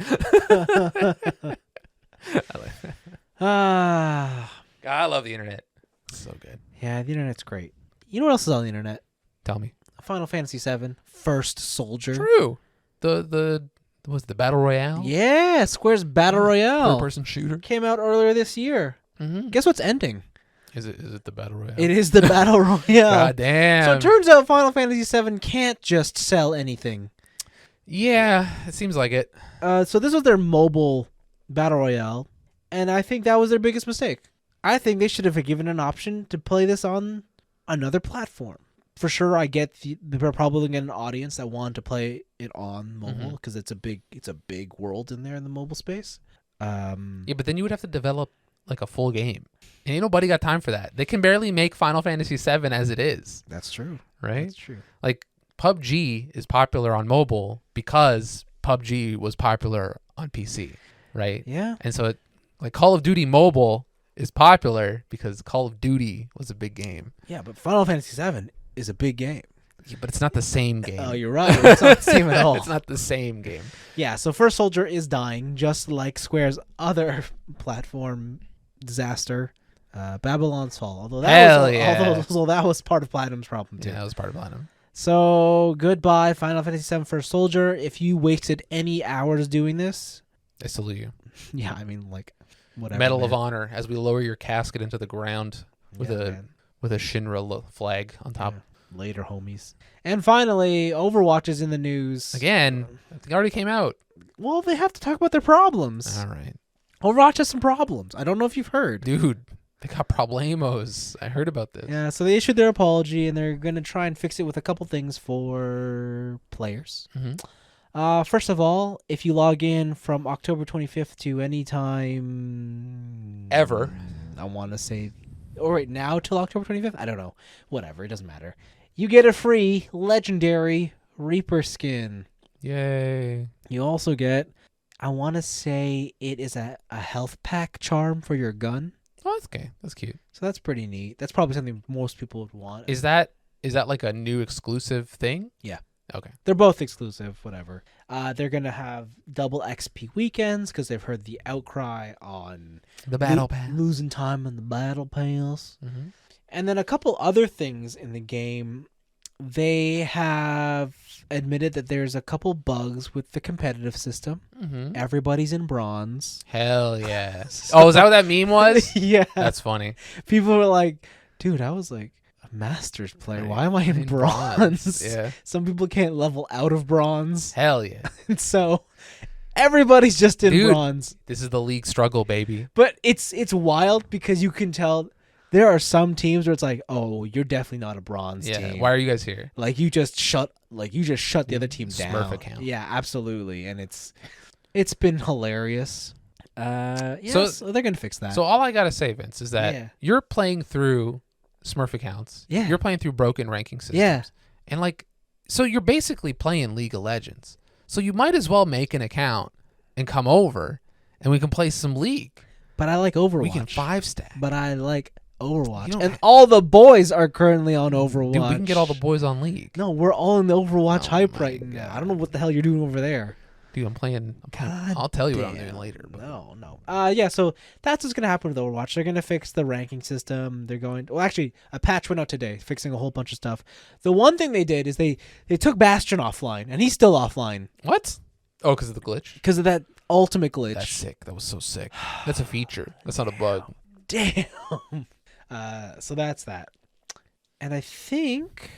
Ah. God, I love the internet. It's so good. Yeah, the internet's great. You know what else is on the internet? Tell me. Final Fantasy VII First Soldier. True. The was the Battle Royale? Yeah, Square's Battle Royale Third person shooter. came out earlier this year. Mm-hmm. Guess what's ending? Is it the Battle Royale? It is the Battle Royale. God damn. So it turns out Final Fantasy VII can't just sell anything. Yeah, it seems like it. So this was their mobile Battle Royale, and I think that was their biggest mistake. I think they should have given an option to play this on another platform. For sure, I get they're probably getting an audience that wanted to play it on mobile because it's a big world in there in the mobile space. Yeah, but then you would have to develop like a full game, and ain't nobody got time for that. They can barely make Final Fantasy VII as it is, That's true. right? That's true. Like PUBG is popular on mobile because PUBG was popular on PC, right? Yeah. And so like Call of Duty Mobile is popular because Call of Duty was a big game. Yeah, but Final Fantasy VII is a big game. Yeah, but it's not the same game. Oh, you're right. It's not the same at all. It's not the same game. Yeah, so First Soldier is dying, just like Square's other platform disaster, Babylon's Fall. Although that was part of Platinum's problem too. Yeah, that was part of Platinum. So goodbye, Final Fantasy VII First Soldier. If you wasted any hours doing this, I salute you. yeah, I mean like whatever. Medal of Honor as we lower your casket into the ground with man. a Shinra flag on top. Later, homies. And finally, Overwatch is in the news. Again, it already came out. Well, they have to talk about their problems. All right. Overwatch has some problems. I don't know if you've heard. Dude, they got problemos. I heard about this. Yeah, so they issued their apology, and they're going to try and fix it with a couple things for players. Mm-hmm. First of all, if you log in from October 25th to any time... Ever. I want to say... Or right now till October 25th? I don't know. Whatever, it doesn't matter. You get a free legendary Reaper skin. Yay. You also get, I want to say it is a health pack charm for your gun. Oh, that's okay. That's cute. So that's pretty neat. That's probably something most people would want. Is that like a new exclusive thing? Yeah. Okay. They're both exclusive, whatever. They're going to have double XP weekends because they've heard the outcry on The battle pass. losing time in the battle pass. Mm-hmm. And then a couple other things in the game. They have admitted that there's a couple bugs with the competitive system. Mm-hmm. Everybody's in bronze. Hell yes. Oh, is that what that meme was? Yeah. That's funny. People were like, dude, I was like a Masters player. Right. Why am I in bronze? Yeah. Some people can't level out of bronze. Hell yeah. So everybody's just in Dude, bronze. This is the league struggle, baby. But it's wild because you can tell there are some teams where it's like, oh, you're definitely not a bronze team. Why are you guys here? Like you just shut the other team down. Smurf account. Yeah, absolutely. And it's been hilarious. So they're gonna fix that. So all I gotta say, Vince, is that you're playing through Smurf accounts. Yeah. You're playing through broken ranking systems. Yeah. And so you're basically playing League of Legends. So you might as well make an account and come over and we can play some League. But I like Overwatch. We can 5-stack. But I like Overwatch. And all the boys are currently on Overwatch. Dude, we can get all the boys on League. No, we're all in the Overwatch hype right God. now. I don't know what the hell you're doing over there. Dude, I'm playing. I'll tell you what I'm doing later. But. No. Yeah, so that's what's going to happen with Overwatch. They're going to fix the ranking system. They're going... Well, actually, a patch went out today, fixing a whole bunch of stuff. The one thing they did is they took Bastion offline, and he's still offline. What? Oh, because of the glitch? Because of that ultimate glitch. That's sick. That was so sick. That's a feature. That's not a bug. Damn. So that's that. And I think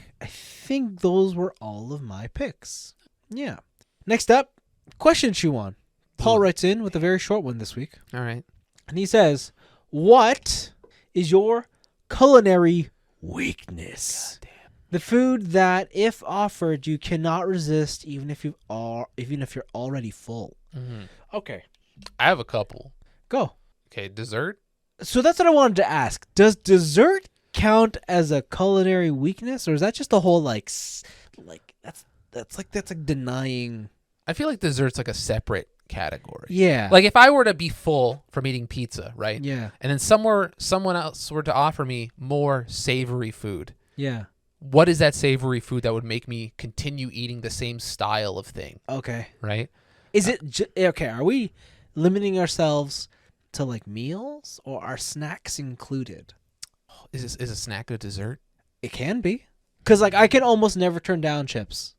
those were all of my picks. Yeah. Next up, question Shuan. Paul writes in with a very short one this week. All right. And he says, what is your culinary weakness? God damn. The food that, if offered, you cannot resist, even if you're already full. Mm-hmm. Okay. I have a couple. Go. Okay, dessert? So that's what I wanted to ask. Does dessert count as a culinary weakness, or is that just the whole that's denying? I feel like dessert's like a separate category. Yeah. Like if I were to be full from eating pizza, right? Yeah. And then someone else were to offer me more savory food. Yeah. What is that savory food that would make me continue eating the same style of thing? Okay. Right? Is it okay? Are we limiting ourselves to like meals, or are snacks included? Is a snack a dessert? It can be, because like I can almost never turn down chips.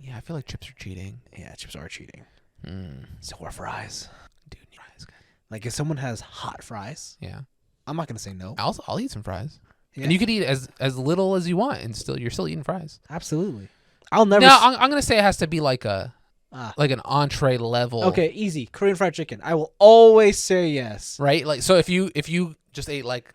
Yeah, I feel like chips are cheating. Yeah, chips are cheating. Mm. So are fries. Dude, fries. Like if someone has hot fries, Yeah. I'm not gonna say no. I'll eat some fries. Yeah. And you could eat as little as you want, and you're still eating fries. Absolutely. I'll never. No, I'm gonna say it has to be like an entree level. Okay, easy. Korean fried chicken. I will always say yes. Right? Like so if you just ate like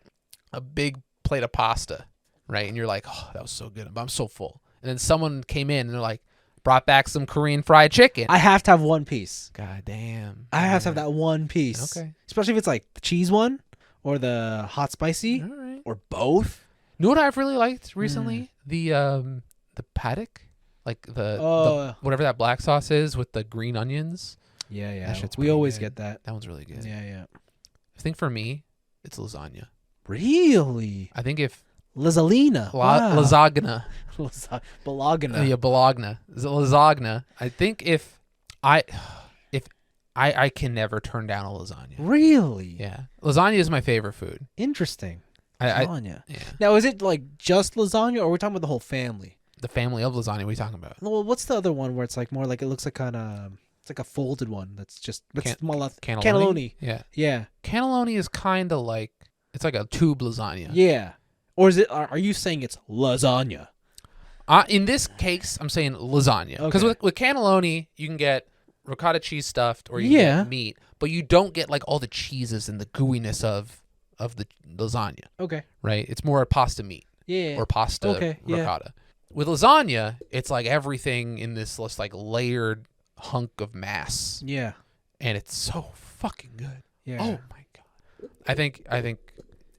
a big plate of pasta, right? And you're like, "Oh, that was so good. But I'm so full." And then someone came in and they're like, brought back some Korean fried chicken. I have to have one piece. God damn. I have to have that one piece. Okay. Especially if it's like the cheese one or the hot spicy All right. or both. You know what I've really liked recently? The paddock, like the whatever that black sauce is with the green onions. Yeah. That shit's We pretty always good. get that. That one's really good. Yeah. I think for me, it's lasagna. Really? I think if Lasagna. Wow. lasagna. Bologna. Yeah, bologna. Lasagna. I think if I can never turn down a lasagna. Really? Yeah. Lasagna is my favorite food. Interesting. I Lasagna. yeah. Now, is it like just lasagna, or are we talking about the whole family? The family of lasagna. What are you talking about? Well, what's the other one where it's like more like it looks like kind of it's like a folded one that's just cannelloni. Yeah. Yeah. Cannelloni is kind of like it's like a tube lasagna. Yeah. Or is it? Are you saying it's lasagna? In this case, I'm saying lasagna. Because Okay. with cannelloni, you can get ricotta cheese stuffed or you can Yeah. get meat, but you don't get like all the cheeses and the gooiness of the lasagna, Okay. right? It's more pasta meat Yeah. or pasta Okay, yeah. ricotta. With lasagna, it's like everything in this like layered hunk of mass, Yeah. and it's so fucking good. Yeah. Oh my god! I think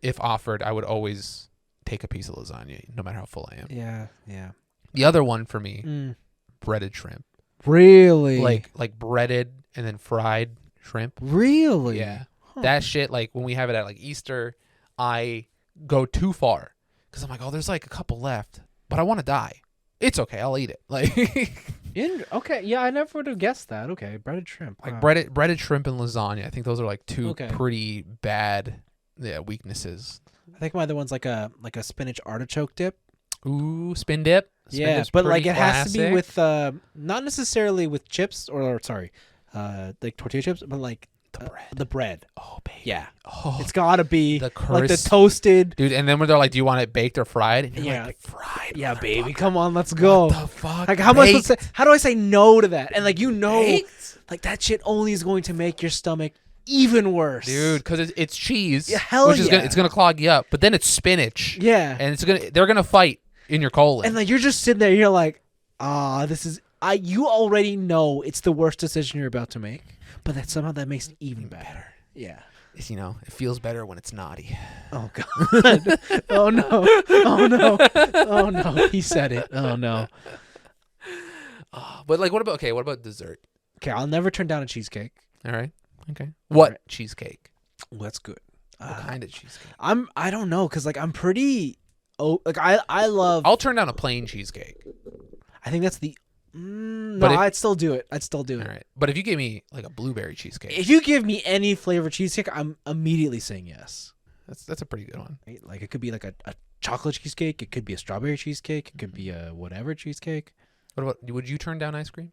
if offered, I would always take a piece of lasagna, no matter how full I am. Yeah. Yeah. The other one for me, Mm. breaded shrimp, Really? like breaded and then fried shrimp. Really? Yeah, Huh. that shit. Like when we have it at like Easter, I go too far because I'm like, oh, there's like a couple left, but I want to die. It's okay, I'll eat it. Like Okay. Yeah, I never would have guessed that. Okay, breaded shrimp. like Wow. breaded shrimp and lasagna. I think those are like two Okay. pretty bad weaknesses. I think my other one's like a spinach artichoke dip. Ooh, spin dip. Yeah, dip's but like pretty it has to be classic. with not necessarily with chips or sorry, like tortilla chips, but like The bread. the bread. Oh baby. Yeah, Oh, it's gotta be the like the crisp. toasted. Dude, and then when they're like, "Do you want it baked or fried?" And you're Yeah, like, "Fried." Yeah, baby, motherfucker." come on, let's go. What the fuck? Like how am I supposed Baked? to? How do I say no to that? And like Baked? like that shit only is going to make your stomach even worse, Dude, because it's cheese, Yeah, hell which is yeah. gonna clog you up. But then it's spinach, Yeah, and they're gonna fight in your colon. and like you're just sitting there, you're like, this is you already know it's the worst decision you're about to make, but that somehow that makes it even better. Yeah. It's, it feels better when it's naughty. Oh god. Oh no. Oh no. Oh no. He said it. Oh no. But like, what about dessert? Okay, I'll never turn down a cheesecake. All right, okay. What right. cheesecake? Oh, that's good. What kind of cheesecake? I don't know cuz like I'm pretty like I love I'll turn down a plain cheesecake. I think that's the no, But if- I'd still do it. All right, but if you give me like a blueberry cheesecake, If you give me any flavor cheesecake, I'm immediately saying yes. that's a pretty good one. Right? Like it could be like a chocolate cheesecake, it could be a strawberry cheesecake, it could be a whatever cheesecake. What about? Would you turn down ice cream?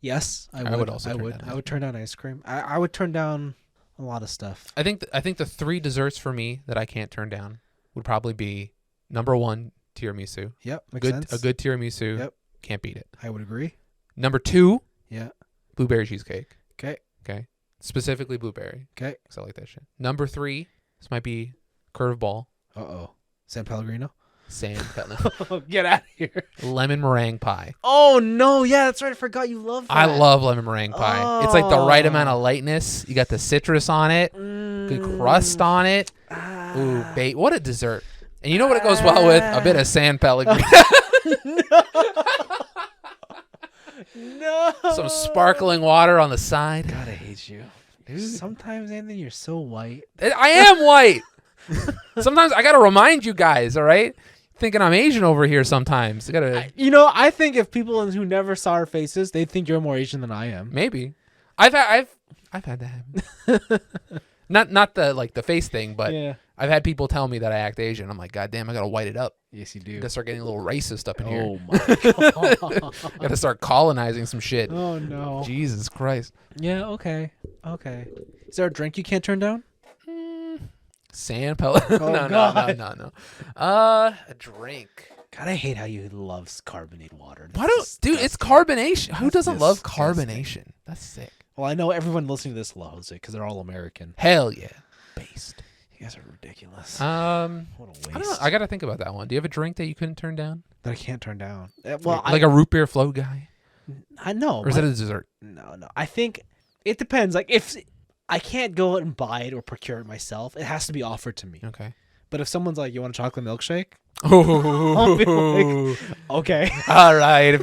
Yes, I I would. would also I turn would. down I would turn down ice cream. I would turn down a lot of stuff. I think the three desserts for me that I can't turn down would probably be number one, tiramisu. Yep, makes sense. A good tiramisu. Yep. Can't beat it. I would agree. Number two, Yeah. blueberry cheesecake. Okay. Okay. Specifically blueberry, Okay. because I like that shit. Number three, this might be curveball. San Pellegrino. Get out of here. Lemon meringue pie. Oh no! Yeah, that's right. I forgot you love that. I love lemon meringue pie. It's like the right amount of lightness. You got the citrus on it, good crust on it. Ooh, bait. What a dessert. And you know what it goes well with? A bit of San Pellegrino. No. Some sparkling water on the side. God, I hate you. Sometimes, Anthony, you're so white. I am white. Sometimes I got to remind you guys, all right? Thinking I'm Asian over here sometimes. I got to I think if people who never saw our faces, they'd think you're more Asian than I am. maybe. I've had that happen. Not the face thing, but Yeah. I've had people tell me that I act Asian. I'm like, God damn, I got to white it up. Yes, you do. Got to start getting a little racist up in here. Oh my god. Got to start colonizing some shit. Oh no. Jesus Christ. Yeah. Okay. Okay. Is there a drink you can't turn down? San Pellegrino. Oh, no, God. no. A drink. God, I hate how you loves carbonated water. Why don't, dude? It's carbonation. Who That's doesn't love disgusting. carbonation? That's sick. Well, I know everyone listening to this loves it because they're all American. Hell yeah. Based. You guys are ridiculous. What What a waste. I don't know. I got to think about that one. Do you have a drink that you couldn't turn down? that I can't turn down. Like a root beer float guy, I know. or is that a dessert? No. I think it depends. Like if I can't go out and buy it or procure it myself, it has to be offered to me. Okay. But if someone's like, "You want a chocolate milkshake?" I'll be like, okay. All right. If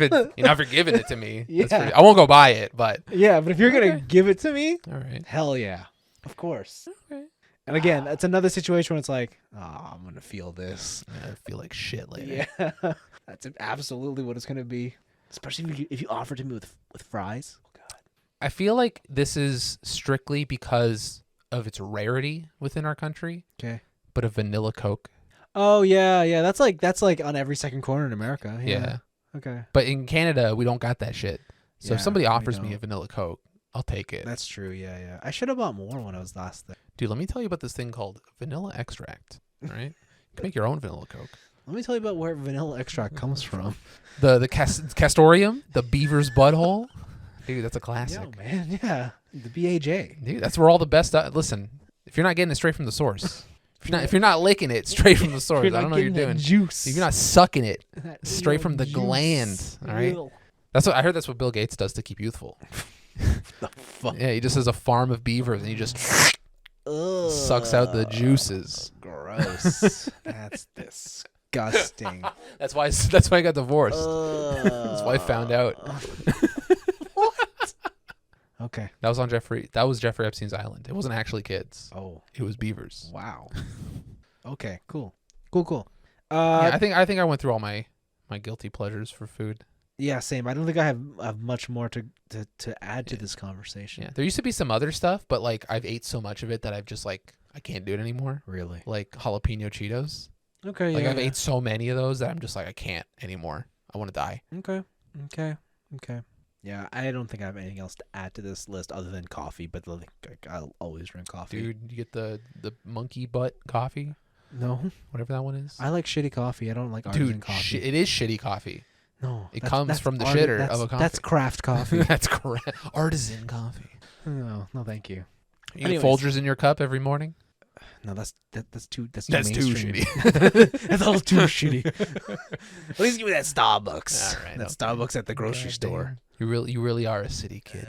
you're giving it to me, that's Yeah. I won't go buy it, but Yeah, but if you're gonna Okay. give it to me, all right. hell yeah, of course. Okay. And again, it's another situation where it's like, I'm gonna feel this. I feel like shit later. Yeah, that's absolutely what it's gonna be. Especially if you offer it to me with fries. Oh God. I feel like this is strictly because of its rarity within our country, Okay. but a vanilla Coke. Oh yeah. That's like on every second corner in America. Yeah. Okay. But in Canada, we don't got that shit. So if Yeah, somebody we offers me don't. a vanilla Coke, I'll take it. That's true. Yeah. I should have bought more when I was last there. Dude, let me tell you about this thing called vanilla extract. All right? You can make your own vanilla Coke. Let me tell you about where vanilla extract comes from. The castorium, the beaver's butthole. Dude, that's a classic. Yo, man, yeah. The BAJ. Dude, that's where all the best. Listen, if you're not getting it straight from the source, if you're not licking it straight from the source, I don't know what you're doing. Juice. If you're not sucking it straight from the gland, all right. That's what I heard. That's what Bill Gates does to keep youthful. The fuck? Yeah, he just has a farm of beavers and he just sucks out the juices. Gross. That's disgusting. That's why I got divorced. That's why I found out. What? Okay. That was Jeffrey Epstein's island. It wasn't actually kids. Oh. It was beavers. Wow. Okay. Cool. Cool. Yeah, I think I went through all my guilty pleasures for food. Yeah, same. I don't think I have much more to add to this conversation. Yeah, there used to be some other stuff, but like I've ate so much of it that I've just like I can't do it anymore. Really? Like jalapeno Cheetos. Okay. Like yeah, I've ate so many of those that I'm just like I can't anymore. I want to die. Okay. Yeah, I don't think I have anything else to add to this list other than coffee. But like I'll always drink coffee. Dude, you get the monkey butt coffee. No, whatever that one is. I like shitty coffee. I don't like artisan coffee. It is shitty coffee. No, it comes from the shitter of a coffee. That's craft coffee. That's correct. Artisan coffee. No, thank you. You get Folgers in your cup every morning? No, that's too too mainstream. shitty. That's all too shitty. At least give me that Starbucks. All right, that Starbucks at the grocery store. You really are a city kid.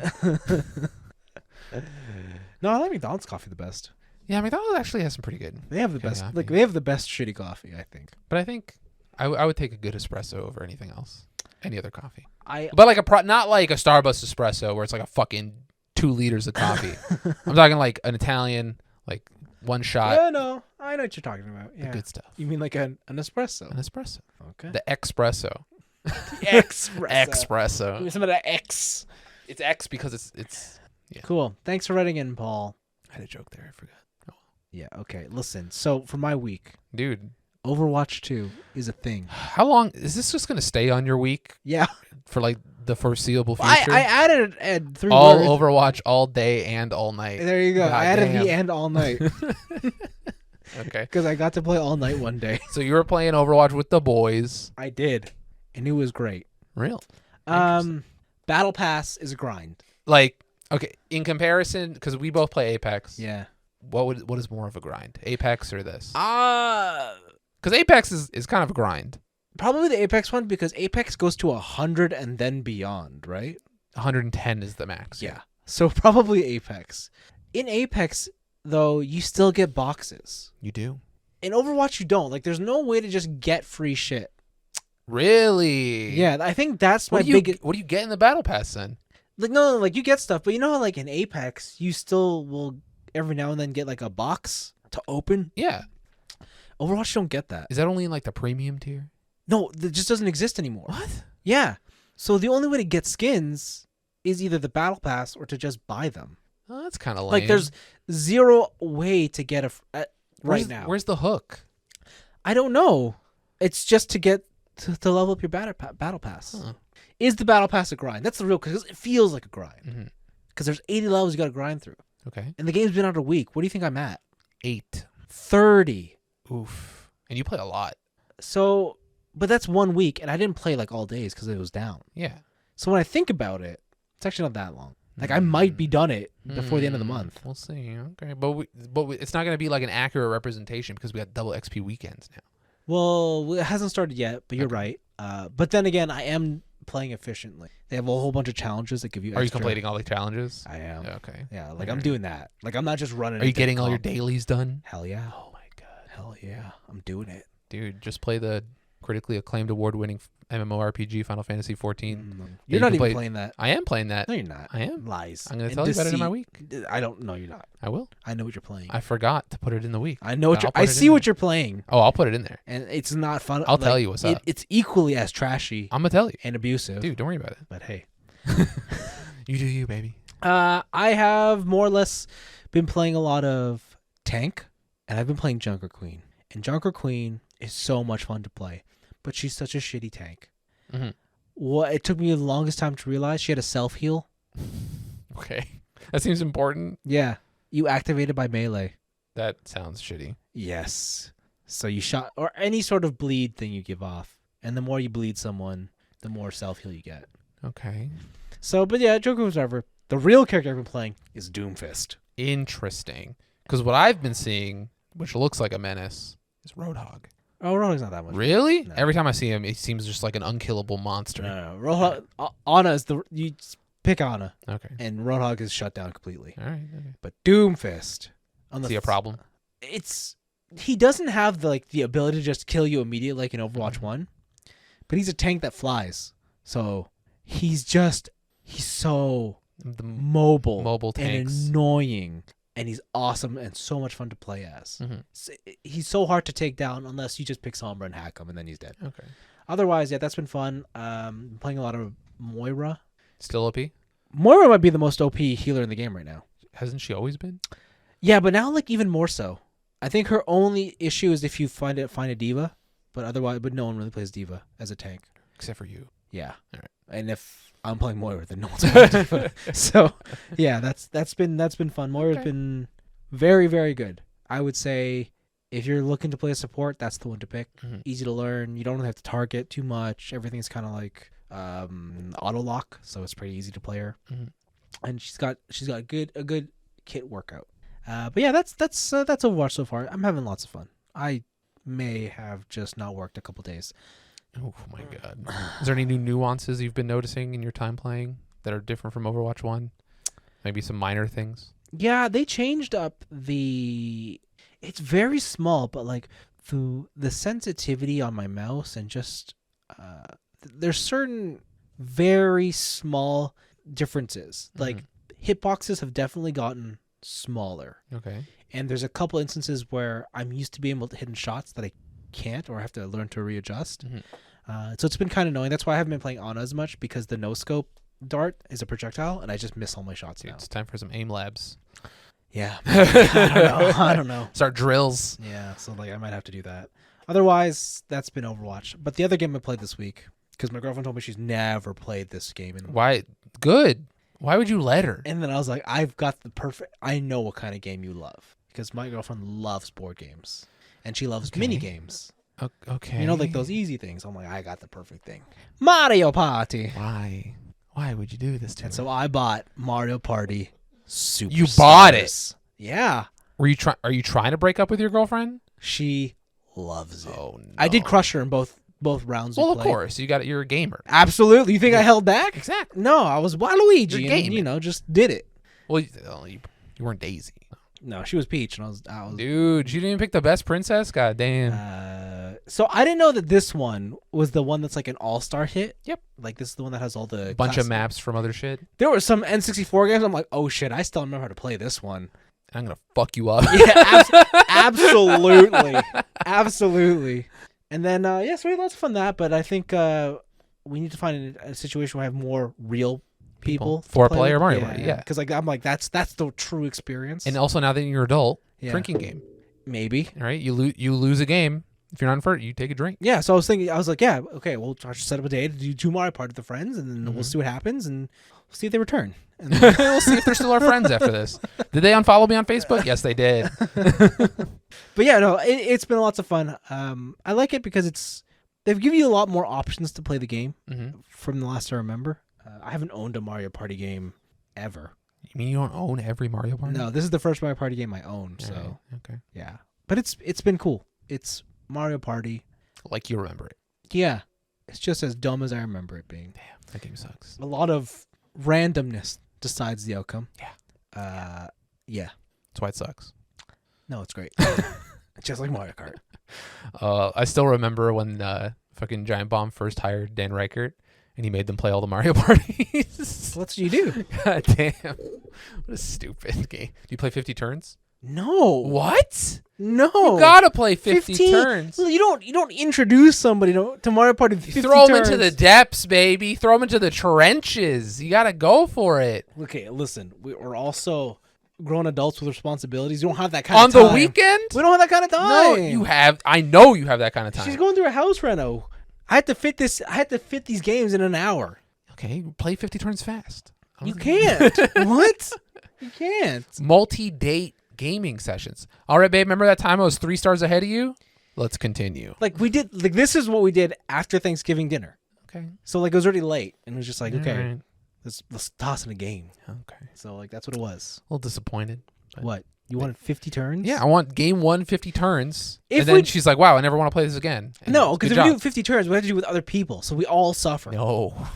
No, I like McDonald's coffee the best. Yeah, McDonald's actually has some pretty good. They have the best. coffee. Like they have the best shitty coffee, I think. But I think I would take a good espresso over anything else. Any other coffee. But like not like a Starbucks espresso where it's like a fucking 2 liters of coffee. I'm talking like an Italian, like one shot. Yeah, no, I know what you're talking about. Yeah, The good stuff. You mean like an espresso? An espresso. Okay. The espresso. Espresso. Give me some of that X. It's X because it's yeah. Cool. Thanks for writing in, Paul. I had a joke there. I forgot. Oh. Yeah. Okay. Listen. So for my week, dude, Overwatch 2 is a thing. How long is this just gonna stay on your week? Yeah. For like the foreseeable future. I added 3 all words. Overwatch all day and all night. There you go. God I added damn. the and all night. Okay. Because I got to play all night one day. So you were playing Overwatch with the boys. I did, and it was great. Real. Battle Pass is a grind. Like, okay, in comparison, because we both play Apex. Yeah. What is more of a grind, Apex or this? Because Apex is kind of a grind. Probably the Apex one, because Apex goes to 100 and then beyond, right? 110 is the max. Yeah. So probably Apex. In Apex, though, you still get boxes. You do. In Overwatch, you don't. Like, there's no way to just get free shit. Really? Yeah, I think that's my biggest. What do you get in the Battle Pass then? Like, no, like you get stuff, but you know how like in Apex, you still will every now and then get like a box to open. Yeah. Overwatch don't get that. Is that only in like the premium tier? No, it just doesn't exist anymore. What? Yeah. So the only way to get skins is either the Battle Pass or to just buy them. Oh, that's kind of lame. Like, there's zero way to get right now. Where's the hook? I don't know. It's just to get to level up your Battle Pass. Huh. Is the Battle Pass a grind? That's the real, because it feels like a grind. Because there's 80 levels you got to grind through. Okay. And the game's been out a week. What do you think I'm at? 8. 30. Oof. And you play a lot. So, but that's 1 week, and I didn't play like all days because it was down. Yeah. So when I think about it, it's actually not that long. Like, I might be done it before the end of the month. We'll see. Okay. But it's not going to be like an accurate representation because we got double XP weekends now. Well, it hasn't started yet, but you're right. But then again, I am playing efficiently. They have a whole bunch of challenges that give you extra. Are you completing all the challenges? I am. Yeah, okay. Yeah, like I'm doing that. Like I'm not just running. Are you getting all your dailies done? Hell yeah. Oh my god. Hell yeah. I'm doing it. Dude, just play the critically acclaimed award-winning MMORPG Final Fantasy 14. You're not even playing that. I am playing that. No, you're not. I am. Lies. I'm going to tell you about it in my week. I don't know. You're not. I will. I know what you're playing. I forgot to put it in the week. I know what I see what you're playing. Oh, I'll put it in there. And it's not fun. I'll tell you what's up. It's equally as trashy. I'm going to tell you. And abusive. Dude, don't worry about it. But hey. You do you, baby. I have more or less been playing a lot of tank, and I've been playing Junker Queen. And Junker Queen is so much fun to play, but she's such a shitty tank. What it took me the longest time to realize, she had a self-heal. Okay. That seems important. Yeah. You activate it by melee. That sounds shitty. Yes. So you shot or any sort of bleed thing you give off, and the more you bleed someone, the more self heal you get. Okay. So, but yeah, Joker Observer. The real character I've been playing is Doomfist. Interesting. Because what I've been seeing, which looks like a menace, is Roadhog. Oh, Roadhog's not that much. Really? No. Every time I see him, he seems just like an unkillable monster. No. Roadhog, Anna is you pick Anna, Okay. and Roadhog is shut down completely. All right. Okay. But Doomfist, See a problem? He doesn't have the ability to just kill you immediately like in Overwatch 1, but he's a tank that flies. So he's so mobile tanks. and annoying, and he's awesome and so much fun to play as. He's so hard to take down unless you just pick Sombra and hack him, and then he's dead. Okay. Otherwise, yeah, that's been fun. Playing a lot of Moira. Still OP? Moira might be the most OP healer in the game right now. Hasn't she always been? Yeah, but now even more so. I think her only issue is if you find a diva, but no one really plays diva as a tank. Except for you. Yeah. All right. And if I'm playing Moira, then no one's playing diva. So yeah, that's been fun. Moira's been very, very good. I would say if you're looking to play a support, that's the one to pick. Easy to learn. You don't really have to target too much. Everything's kind of like auto lock, so it's pretty easy to play her. And she's got a good kit workout. But yeah, that's Overwatch so far. I'm having lots of fun. I may have just not worked a couple days. Oh my god! Is there any new nuances you've been noticing in your time playing that are different from Overwatch 1? Maybe some minor things. Yeah, they changed up it's very small, but like the sensitivity on my mouse and just there's certain very small differences. Like hitboxes have definitely gotten smaller. Okay. And there's a couple instances where I'm used to being able to hit shots that I can't, or I have to learn to readjust. So it's been kind of annoying. That's why I haven't been playing Ana as much, because the no scope dart is a projectile and I just miss all my shots now. It's time for some aim labs. Yeah. I don't know. Start drills. Yeah, so I might have to do that. Otherwise, that's been Overwatch. But the other game I played this week, because my girlfriend told me she's never played this game. Why? Good. Why would you let her? And then I was like, I know what kind of game you love. Because my girlfriend loves board games. And she loves mini games. Okay. You know, like those easy things. I'm like, I got the perfect thing. Mario Party. Why? Why would you do this to her? And so I bought Mario Party Super. You bought it? Yeah. Are you trying to break up with your girlfriend? She loves it. Oh no. I did crush her in both rounds. Well, of course. You're a gamer. Absolutely. You think I held back? Exactly. No, I was Waluigi. You're and, just did it. Well, you weren't Daisy. No, she was Peach, and I was. Dude, she didn't even pick the best princess. God damn. So I didn't know that this one was the one that's like an all-star hit. Yep. Like this is the one that has all the bunch of maps from other shit. There were some N64 games. I'm like, oh shit, I still remember how to play this one. I'm gonna fuck you up. Yeah, absolutely, absolutely. And then so we had lots of fun that, but I think we need to find a situation where I have more real people for player Mario Party. Yeah, because I'm like that's the true experience. And also now that you're an adult, drinking game. Maybe. All right, you lose a game. If you're not in first, you take a drink. Yeah, so I was like, yeah, okay, we'll try to set up a day to do 2 Mario Party with the friends, and then we'll see what happens, and we'll see if they return. And then we'll see if they're still our friends after this. Did they unfollow me on Facebook? Yes, they did. But yeah, no, it's been lots of fun. I like it because they've given you a lot more options to play the game from the last I remember. I haven't owned a Mario Party game ever. You mean you don't own every Mario Party? No, this is the first Mario Party game I own. So okay, yeah, but it's been cool. It's Mario Party like you remember it. Yeah, it's just as dumb as I remember it being. Damn, that game sucks. A lot of randomness decides the outcome. Yeah. Yeah. That's why it sucks. No, it's great. Just like Mario Kart. I still remember when fucking Giant Bomb first hired Dan Reichert, and he made them play all the Mario parties. What did you do? God damn. What a stupid game. Do you play 50 turns? No. What? No. You gotta play 50 turns. Well, you don't introduce somebody to Mario Party with 50 Throw them turns. into the depths, baby. Throw them into the trenches. You gotta go for it. Okay, listen. We're also grown adults with responsibilities. You don't have that kind of time. On the weekend? We don't have that kind of time. No, you have. I know you have that kind of time. She's going through a house reno. I had to fit these games in an hour. Okay, play 50 turns fast. You can't. What? You can't. Multi-date gaming sessions. All right, babe, remember that time I was 3 stars ahead of you? Let's continue. Like we did, like this is what we did after Thanksgiving dinner. Okay. So like it was already late, and it was just like, okay, Alright. let's toss in a game. Okay. So like that's what it was. A little disappointed. But What you wanted 50 turns? Yeah, I want game 1 50 turns. If and then we- she's like, wow, I never want to play this again. And No, because good if we job. do 50 turns, we have to do it with other people, so we all suffer. No.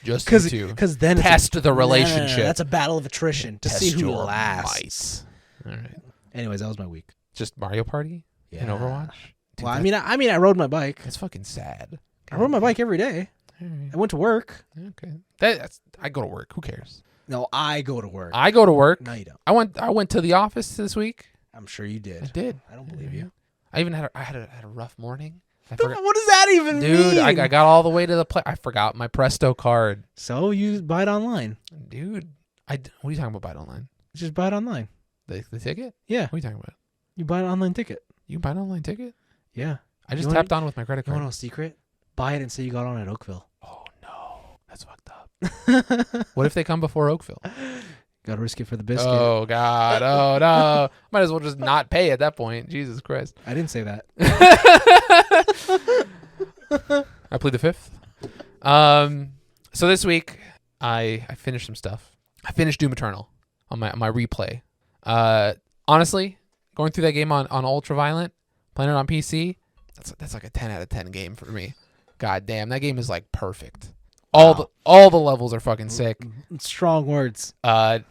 Just you two. Because then it's Test the no, relationship. that's a battle of attrition to see Test who your lasts. might. All right. Anyways, that was my week. Just Mario Party Yeah. and Overwatch? Dude, Well, that- I mean, I rode my bike. That's fucking sad. I rode my bike every day. Alright. I went to work. Okay. That's I go to work. Who cares? No, I go to work. I go to work. No, you don't. I went to the office this week. I'm sure you I did. did. I don't believe you. I even had a rough morning. I What forgot, does that even dude, mean? I got all the way to the I forgot my Presto card. So you buy it online. Dude, what are you talking about? Buy it online? Just buy it online. The ticket? Yeah, What are you talking about? you buy an online ticket. You can buy an online ticket? Yeah. I just You wanna- tapped on with my credit You card. want to know a secret? Buy it and say you got on at Oakville. Oh no, that's fucked up. What if they come before Oakville? Gotta risk it for the biscuit. Oh God! Oh no! Might as well just not pay at that point. Jesus Christ! I didn't say that. I plead the fifth. So this week I finished some stuff. I finished Doom Eternal on my replay. Honestly, going through that game on Ultraviolent, playing it on PC, that's like a 10 out of 10 game for me. God damn, that game is like perfect. All the levels are fucking sick. Strong words. The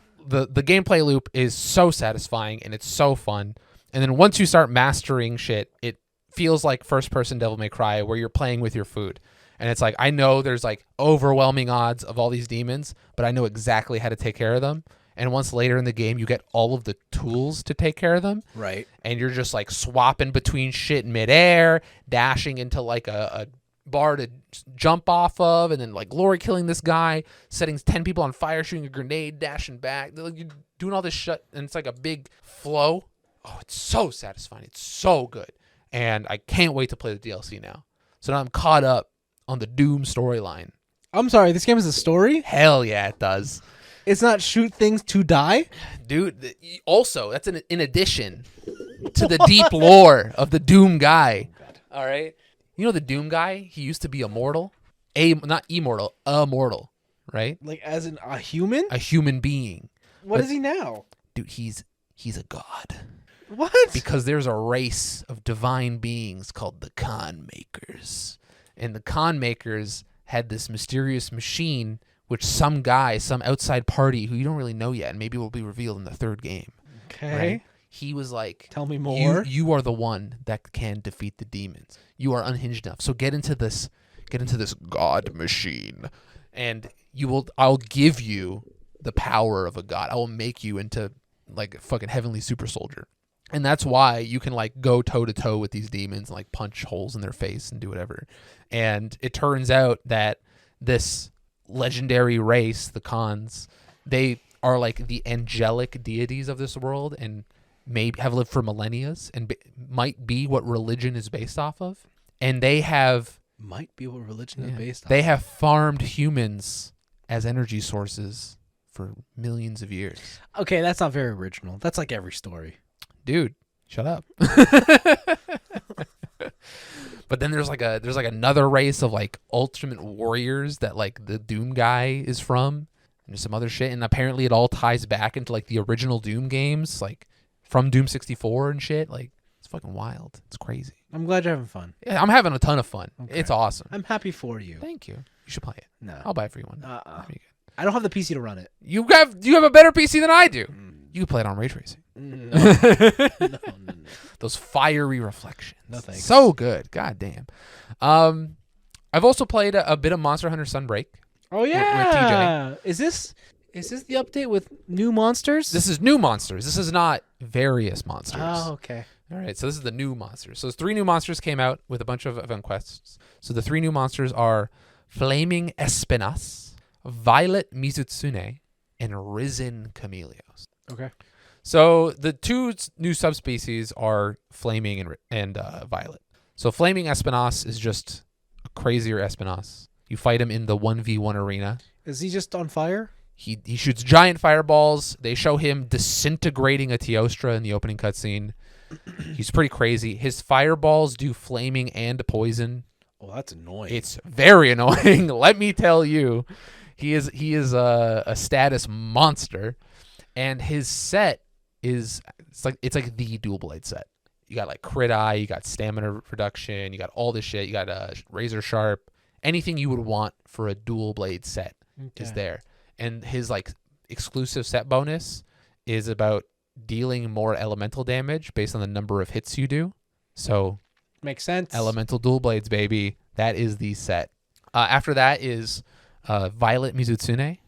gameplay loop is so satisfying and it's so fun. And then once you start mastering shit, it feels like first person Devil May Cry where you're playing with your food. And it's like, I know there's like overwhelming odds of all these demons, but I know exactly how to take care of them. And once later in the game, you get all of the tools to take care of them. Right. And you're just like swapping between shit midair, dashing into like a bar to jump off of, and then like glory killing this guy, setting 10 people on fire, shooting a grenade, dashing back. You're doing all this shit, and it's like a big flow. Oh, it's so satisfying. It's so good. And I can't wait to play the DLC now. So now I'm caught up on the Doom storyline. I'm sorry, this game is a story? Hell yeah, it does. It's not shoot things to die? Dude, also, that's in addition to the deep lore of the Doom guy. All right? You know the Doom guy? He used to be immortal. Not immortal, immortal, right? Like as in a human? A human being. What is he now? Dude, he's a god. What? Because there's a race of divine beings called the Con Makers. And the Con Makers had this mysterious machine which some guy, some outside party who you don't really know yet, and maybe will be revealed in the third game. Okay. Right? He was like, Tell me more. You are the one that can defeat the demons. You are unhinged enough. So get into this god machine, and I'll give you the power of a god. I will make you into like a fucking heavenly super soldier. And that's why you can like go toe to toe with these demons and like punch holes in their face and do whatever. And it turns out that this legendary race, the Khans, they are like the angelic deities of this world and maybe have lived for millennia and might be what religion is based off of. And they have Might be what religion is based on. They have farmed humans as energy sources for millions of years. Okay, that's not very original. That's like every story. Dude, shut up. But then there's like another race of like ultimate warriors that like the Doom guy is from, and there's some other shit, and apparently it all ties back into like the original Doom games, like from Doom 64 and shit. Like it's fucking wild. It's crazy. I'm glad you're having fun. Yeah, I'm having a ton of fun. Okay. It's awesome. I'm happy for you. Thank you. You should play it. No. I'll buy it for you one day. I don't have the PC to run it. You have a better PC than I do. You can play it on ray tracing. No. No. Those fiery reflections. No thanks. So good. God damn. I've also played a bit of Monster Hunter Sunbreak. Oh with yeah. Is this the update with new monsters? This is new monsters. This is not various monsters. Oh, okay. All right. So this is the new monsters. So 3 new monsters came out with a bunch of event quests. So the 3 new monsters are Flaming Espinas, Violet Mizutsune, and Risen Chameleos. Okay. So the 2 new subspecies are Flaming and Violet. So Flaming Espinas is just a crazier Espinas. You fight him in the 1v1 arena. Is he just on fire? He shoots giant fireballs. They show him disintegrating a Teostra in the opening cutscene. He's pretty crazy. His fireballs do flaming and poison. Oh, that's annoying. It's very annoying. Let me tell you, he is a status monster, and his set is it's like the dual blade set. You got like crit eye, you got stamina reduction, you got all this shit. You got razor sharp. Anything you would want for a dual blade set is there. And his like exclusive set bonus is about dealing more elemental damage based on the number of hits you do. So makes sense. Elemental dual blades, baby. That is the set. After that is Violet Mizutsune.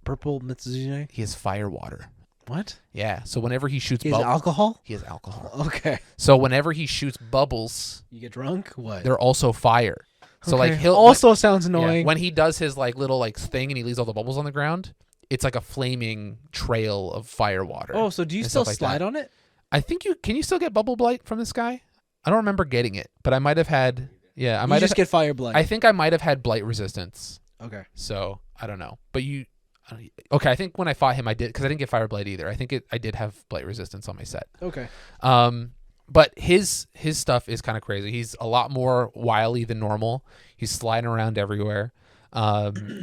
Purple Mizutsune? He has fire water. What? Yeah. So whenever he shoots he has alcohol? He has alcohol. Okay. So whenever he shoots bubbles, you get drunk? What? They're also fire. So okay. like he'll also sounds annoying. Yeah, when he does his like little like thing and he leaves all the bubbles on the ground, it's like a flaming trail of fire water. Oh, so do you still slide on it? I think can you still get bubble blight from this guy? I don't remember getting it, but I might have had I might just get fire blight. I think I might have had blight resistance. Okay. So I don't know. But okay, I think when I fought him I did, because I didn't get fire blight either. I think I did have blight resistance on my set. Okay. But his stuff is kind of crazy. He's a lot more wily than normal. He's sliding around everywhere.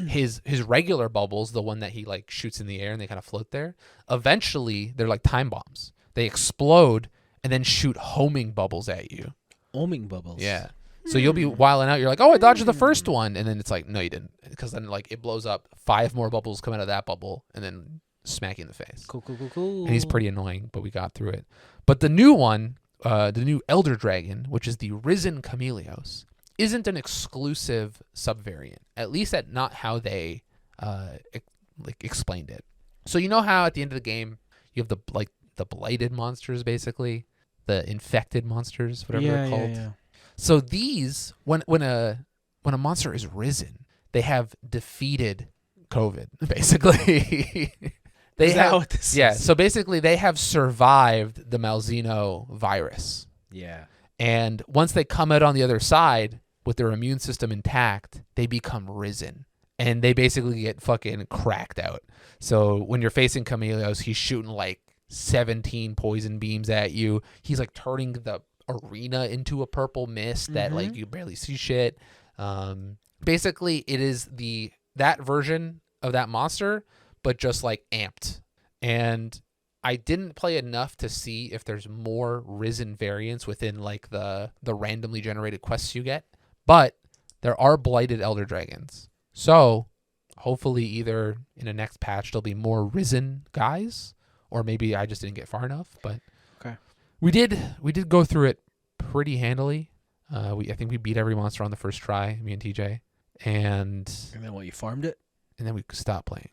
His regular bubbles, the one that he like shoots in the air and they kind of float there, eventually they're like time bombs. They explode and then shoot homing bubbles at you. Homing bubbles. Yeah. So you'll be wilding out. You're like, oh, I dodged the first one, and then it's like, no, you didn't, because then like it blows up. 5 more bubbles come out of that bubble, and then smack you in the face. Cool. And he's pretty annoying, but we got through it. But the new one. The new Elder Dragon, which is the Risen Chameleos, isn't an exclusive subvariant. At least that's not how they explained it. So you know how at the end of the game you have the blighted monsters, basically the infected monsters, whatever they're called. Yeah. So these, when a monster is risen, they have defeated COVID, basically. So basically they have survived the Malzeno virus. Yeah. And once they come out on the other side with their immune system intact, they become risen. And they basically get fucking cracked out. So when you're facing Chameleos, he's shooting like 17 poison beams at you. He's like turning the arena into a purple mist that like you barely see shit. Basically it is that version of that monster, but just like amped. And I didn't play enough to see if there's more risen variants within like the randomly generated quests you get, but there are blighted elder dragons. So hopefully either in a next patch there'll be more risen guys, or maybe I just didn't get far enough. But okay, we did go through it pretty handily. I think we beat every monster on the first try, me and TJ, and then what, you farmed it, and then we stopped playing.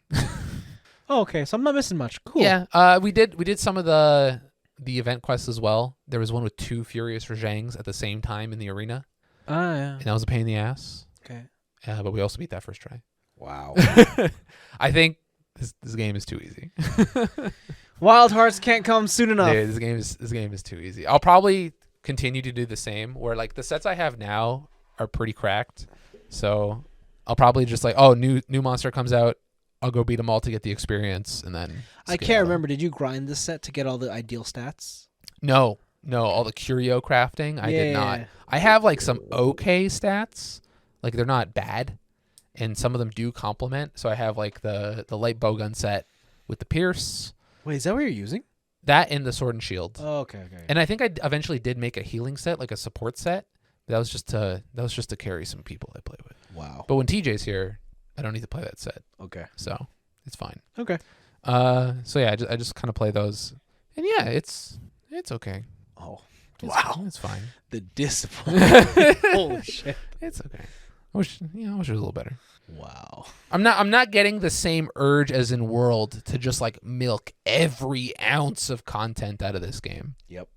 Oh, okay, so I'm not missing much. Cool. Yeah, we did some of the event quests as well. There was one with 2 Furious Rajangs at the same time in the arena. Yeah. And that was a pain in the ass. Okay. But we also beat that first try. Wow. I think this game is too easy. Wild Hearts can't come soon enough. Dude, this game is too easy. I'll probably continue to do the same, where like the sets I have now are pretty cracked. So I'll probably just like, oh, new monster comes out, I'll go beat them all to get the experience, and then I can't remember. Did you grind this set to get all the ideal stats? No, all the curio crafting, I did not. I have like some okay stats, like they're not bad, and some of them do complement. So I have like the light bowgun set with the pierce. Wait, is that what you're using? That and the sword and shield. Oh, okay. And I think I eventually did make a healing set, like a support set. But that was just to carry some people I play with. Wow. But when TJ's here, I don't need to play that set. Okay. So it's fine. Okay. So yeah, I just kind of play those, and yeah, it's okay. Oh, wow, it's fine. The discipline. Holy shit. It's okay. I wish it was a little better. Wow. I'm not getting the same urge as in World to just like milk every ounce of content out of this game. Yep.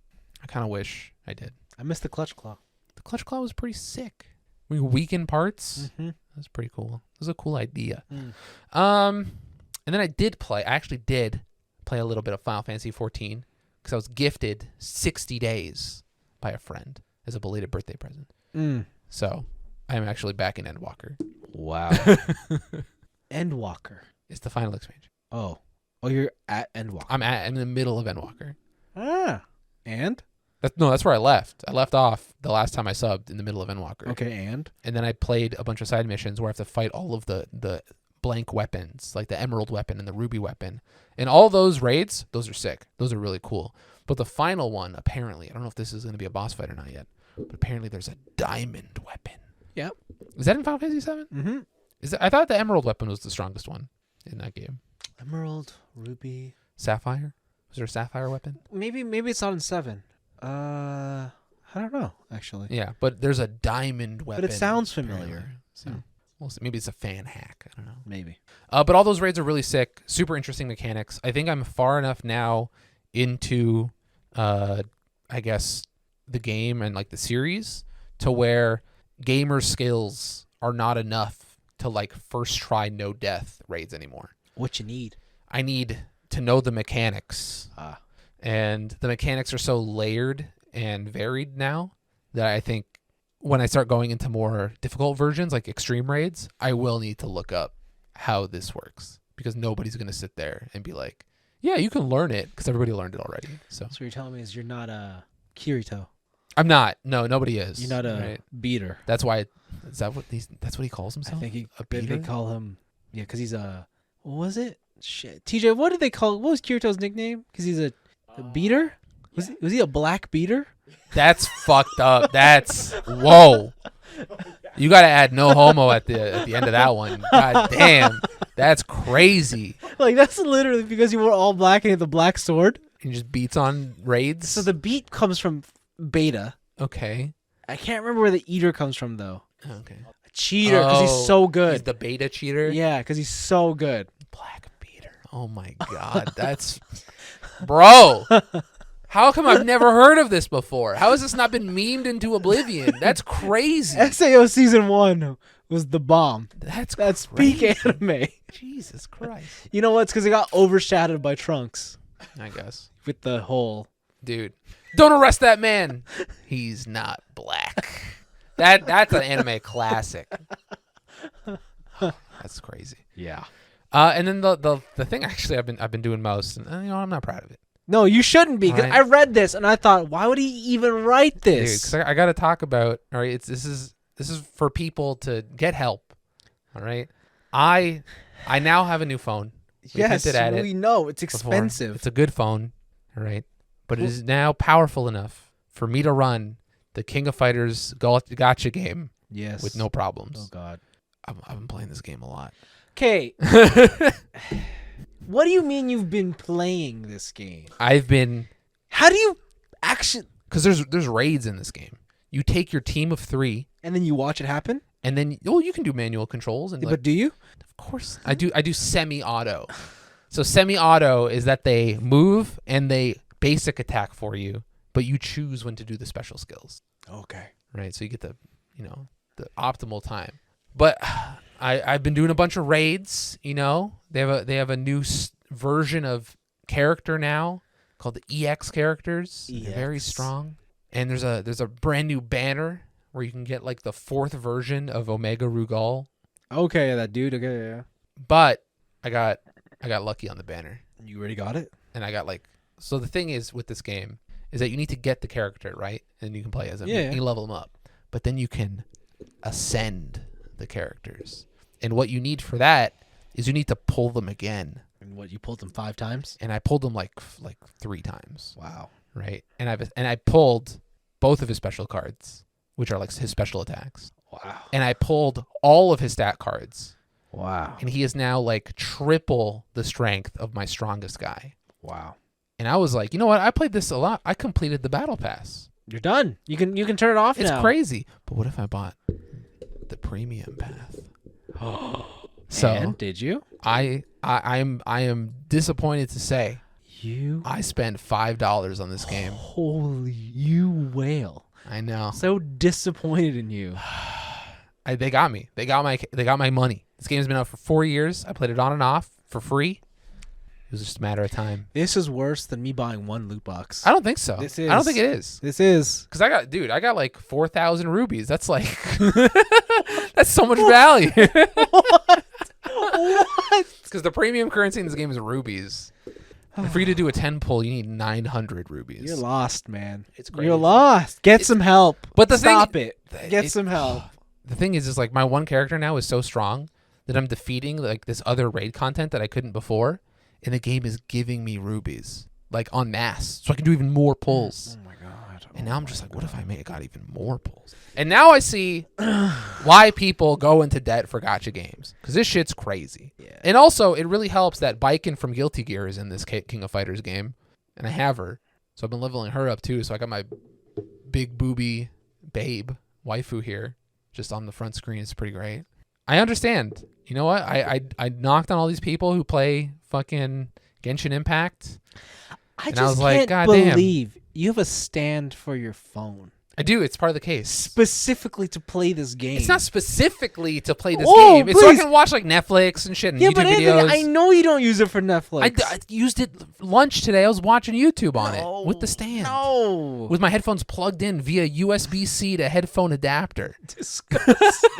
I kind of wish I did. I missed the Clutch Claw. The Clutch Claw was pretty sick. We weaken parts. Mm-hmm. That's pretty cool. It was a cool idea. Mm. And then I actually did play a little bit of Final Fantasy 14 because I was gifted 60 days by a friend as a belated birthday present. Mm. So I'm actually back in Endwalker. Wow. Endwalker. It's the final expansion. Oh, you're at Endwalker. I'm in the middle of Endwalker. And? That's where I left. I left off the last time I subbed in the middle of Endwalker. Okay, and then I played a bunch of side missions where I have to fight all of the blank weapons, like the emerald weapon and the ruby weapon. And all those raids, those are sick. Those are really cool. But the final one, apparently, I don't know if this is going to be a boss fight or not yet, but apparently there's a diamond weapon. Yep. Is that in Final Fantasy VII? Mm-hmm. I thought the emerald weapon was the strongest one in that game. Emerald, ruby, Sapphire? Was there a sapphire weapon? Maybe it's not in 7. I don't know, actually. Yeah, but there's a diamond weapon. But it sounds familiar. Apparently. So we'll see. Maybe it's a fan hack. I don't know. Maybe. But all those raids are really sick. Super interesting mechanics. I think I'm far enough now into, I guess, the game and like the series to where gamer skills are not enough to like first try no death raids anymore. What you need? I need to know the mechanics. And the mechanics are so layered and varied now that I think when I start going into more difficult versions, like extreme raids, I will need to look up how this works because nobody's going to sit there and be like, yeah, you can learn it because everybody learned it already. So what you're telling me is you're not a Kirito. I'm not. No, nobody is. You're not a beater. That's why. That's what he calls himself? I think a beater? they call him, because he's a, what was it? Shit. TJ, what was Kirito's nickname? Because he's a beater? Was he a black beater? That's fucked up. That's whoa. You got to add no homo at the end of that one. God damn. That's crazy. Like, that's literally because you were all black and you had the black sword. He just beats on raids. So the beat comes from Beta. Okay. I can't remember where the eater comes from, though. Okay. A cheater, because he's so good. He's the beta cheater? Yeah, because he's so good. Black beater. Oh, my God. That's... Bro. How come I've never heard of this before? How has this not been memed into oblivion? That's crazy. SAO Season 1 was the bomb. That's peak anime. Jesus Christ. You know what? It's because it got overshadowed by Trunks. I guess. With the whole... Dude. Don't arrest that man. He's not black. That's an anime classic. That's crazy. Yeah. And then the thing actually I've been doing most, and I'm not proud of it. No, you shouldn't be. Because I read this and I thought, why would he even write this? Dude, 'cause I got to talk about. All right, this is for people to get help. All right, I now have a new phone. Yes, we know it's expensive. It's a good phone. All right, but it is now powerful enough for me to run the King of Fighters Gacha game. Yes, with no problems. Oh God, I've been playing this game a lot. Okay. What do you mean you've been playing this game? I've been. How do you actually? Because there's raids in this game. You take your team of 3, and then you watch it happen. And then you can do manual controls. And but do you? Of course, I do. I do semi-auto. So semi-auto is that they move and they basic attack for you, but you choose when to do the special skills. Okay. Right. So you get the optimal time. But I've been doing a bunch of raids. They have a new version of character now called the EX characters. EX. They're very strong. And there's a brand new banner where you can get like the 4th version of Omega Rugal. Okay, that dude. Okay, yeah. But I got lucky on the banner. You already got it? And I got so the thing is with this game is that you need to get the character, right? And you can play as him. Yeah. You level them up. But then you can ascend the characters. And what you need for that is you need to pull them again. And what, you pulled them 5 times? And I pulled them like 3 times. Wow. Right? And I pulled both of his special cards, which are like his special attacks. Wow. And I pulled all of his stat cards. Wow. And he is now like triple the strength of my strongest guy. Wow. And I was like, you know what? I played this a lot. I completed the battle pass. You're done. You can turn it off now. It's crazy. But what if I bought the premium path? So and did you? I am disappointed to say I spent $5 on this game. Holy, you whale! I know. So disappointed in you. They got me. They got my money. This game's been out for 4 years. I played it on and off for free. It was just a matter of time. This is worse than me buying 1 loot box. I don't think so. I don't think it is. This is. Because I got like 4,000 rubies. That's like, that's so much value. What? because the premium currency in this game is rubies. And for you to do a 10 pull, you need 900 rubies. You're lost, man. It's crazy. You're lost. Get some help. But the Stop thing, it. Get some help. The thing is like my one character now is so strong that I'm defeating like this other raid content that I couldn't before, and the game is giving me rubies like en masse, so I can do even more pulls. Oh my god. And now I'm just like, what if I got even more pulls? And now I see why people go into debt for gacha games, because this shit's crazy. Yeah. And also, it really helps that Baiken from Guilty Gear is in this King of Fighters game, and I have her, so I've been leveling her up too. So I got my big booby babe waifu here, just on the front screen. It's pretty great. I understand. You know what? I knocked on all these people who play fucking Genshin Impact. I and just was like, can't God damn. believe you have a stand for your phone. I do. It's part of the case. Specifically to play this game. It's not specifically to play this Oh, game. It's so I please. can watch like Netflix and shit and Yeah, YouTube but Anthony, videos. I know you don't use it for Netflix. I used it lunch today. I was watching YouTube on No, it with the stand. No. With my headphones plugged in via USB-C to headphone adapter. Disgusting.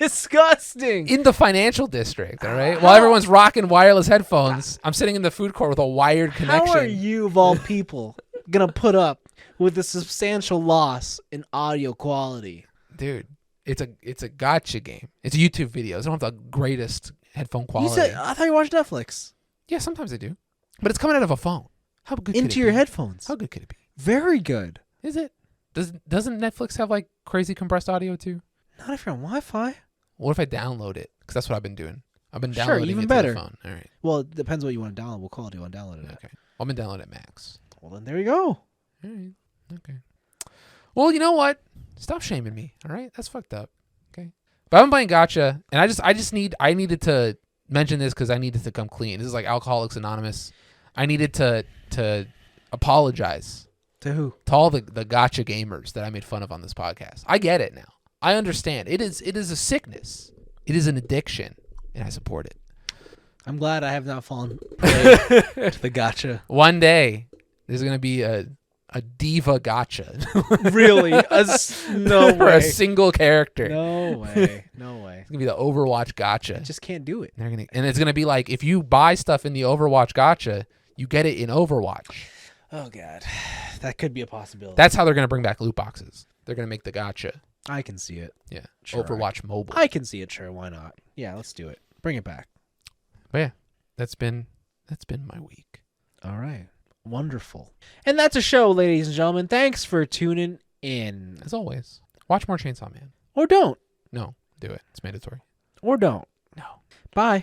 Disgusting. In the financial district, all right? While everyone's rocking wireless headphones, I'm sitting in the food court with a wired connection. How are you, of all people, going to put up with a substantial loss in audio quality? Dude, it's a gacha game. It's YouTube videos. I don't have the greatest headphone quality. I thought you watched Netflix. Yeah, sometimes I do. But it's coming out of a phone. How good could Into it your be? headphones. How good could it be? Very good. Is it? Doesn't Netflix have like crazy compressed audio too? Not if you're on Wi-Fi. What if I download it? Because that's what I've been doing. I've been Sure, downloading even it better. to the phone. All right. Well, it depends what you want to download. What quality you want to download it at. Okay. I've been downloading at max. Well, then there you go. All right. Okay. Well, you know what? Stop shaming me. All right. That's fucked up. Okay. But I've been playing gacha, and I needed to mention this because I needed to come clean. This is like Alcoholics Anonymous. I needed to apologize To who? to all the gacha gamers that I made fun of on this podcast. I get it now. I understand. It is a sickness. It is an addiction, and I support it. I'm glad I have not fallen prey to the gotcha. One day, there's gonna be a diva gacha. Really? No For way. a single character. No way. No way. It's gonna be the Overwatch gacha. I just can't do it. And it's gonna be like if you buy stuff in the Overwatch gacha, you get it in Overwatch. Oh, God. That could be a possibility. That's how they're gonna bring back loot boxes. They're gonna make the gacha. I can see it. Yeah. Sure, Overwatch Mobile. I can see it, sure. Why not? Yeah, let's do it. Bring it back. But yeah, that's been my week. All right. Wonderful. And that's a show, ladies and gentlemen. Thanks for tuning in. As always, watch more Chainsaw Man. Or don't. No, do it. It's mandatory. Or don't. No. Bye.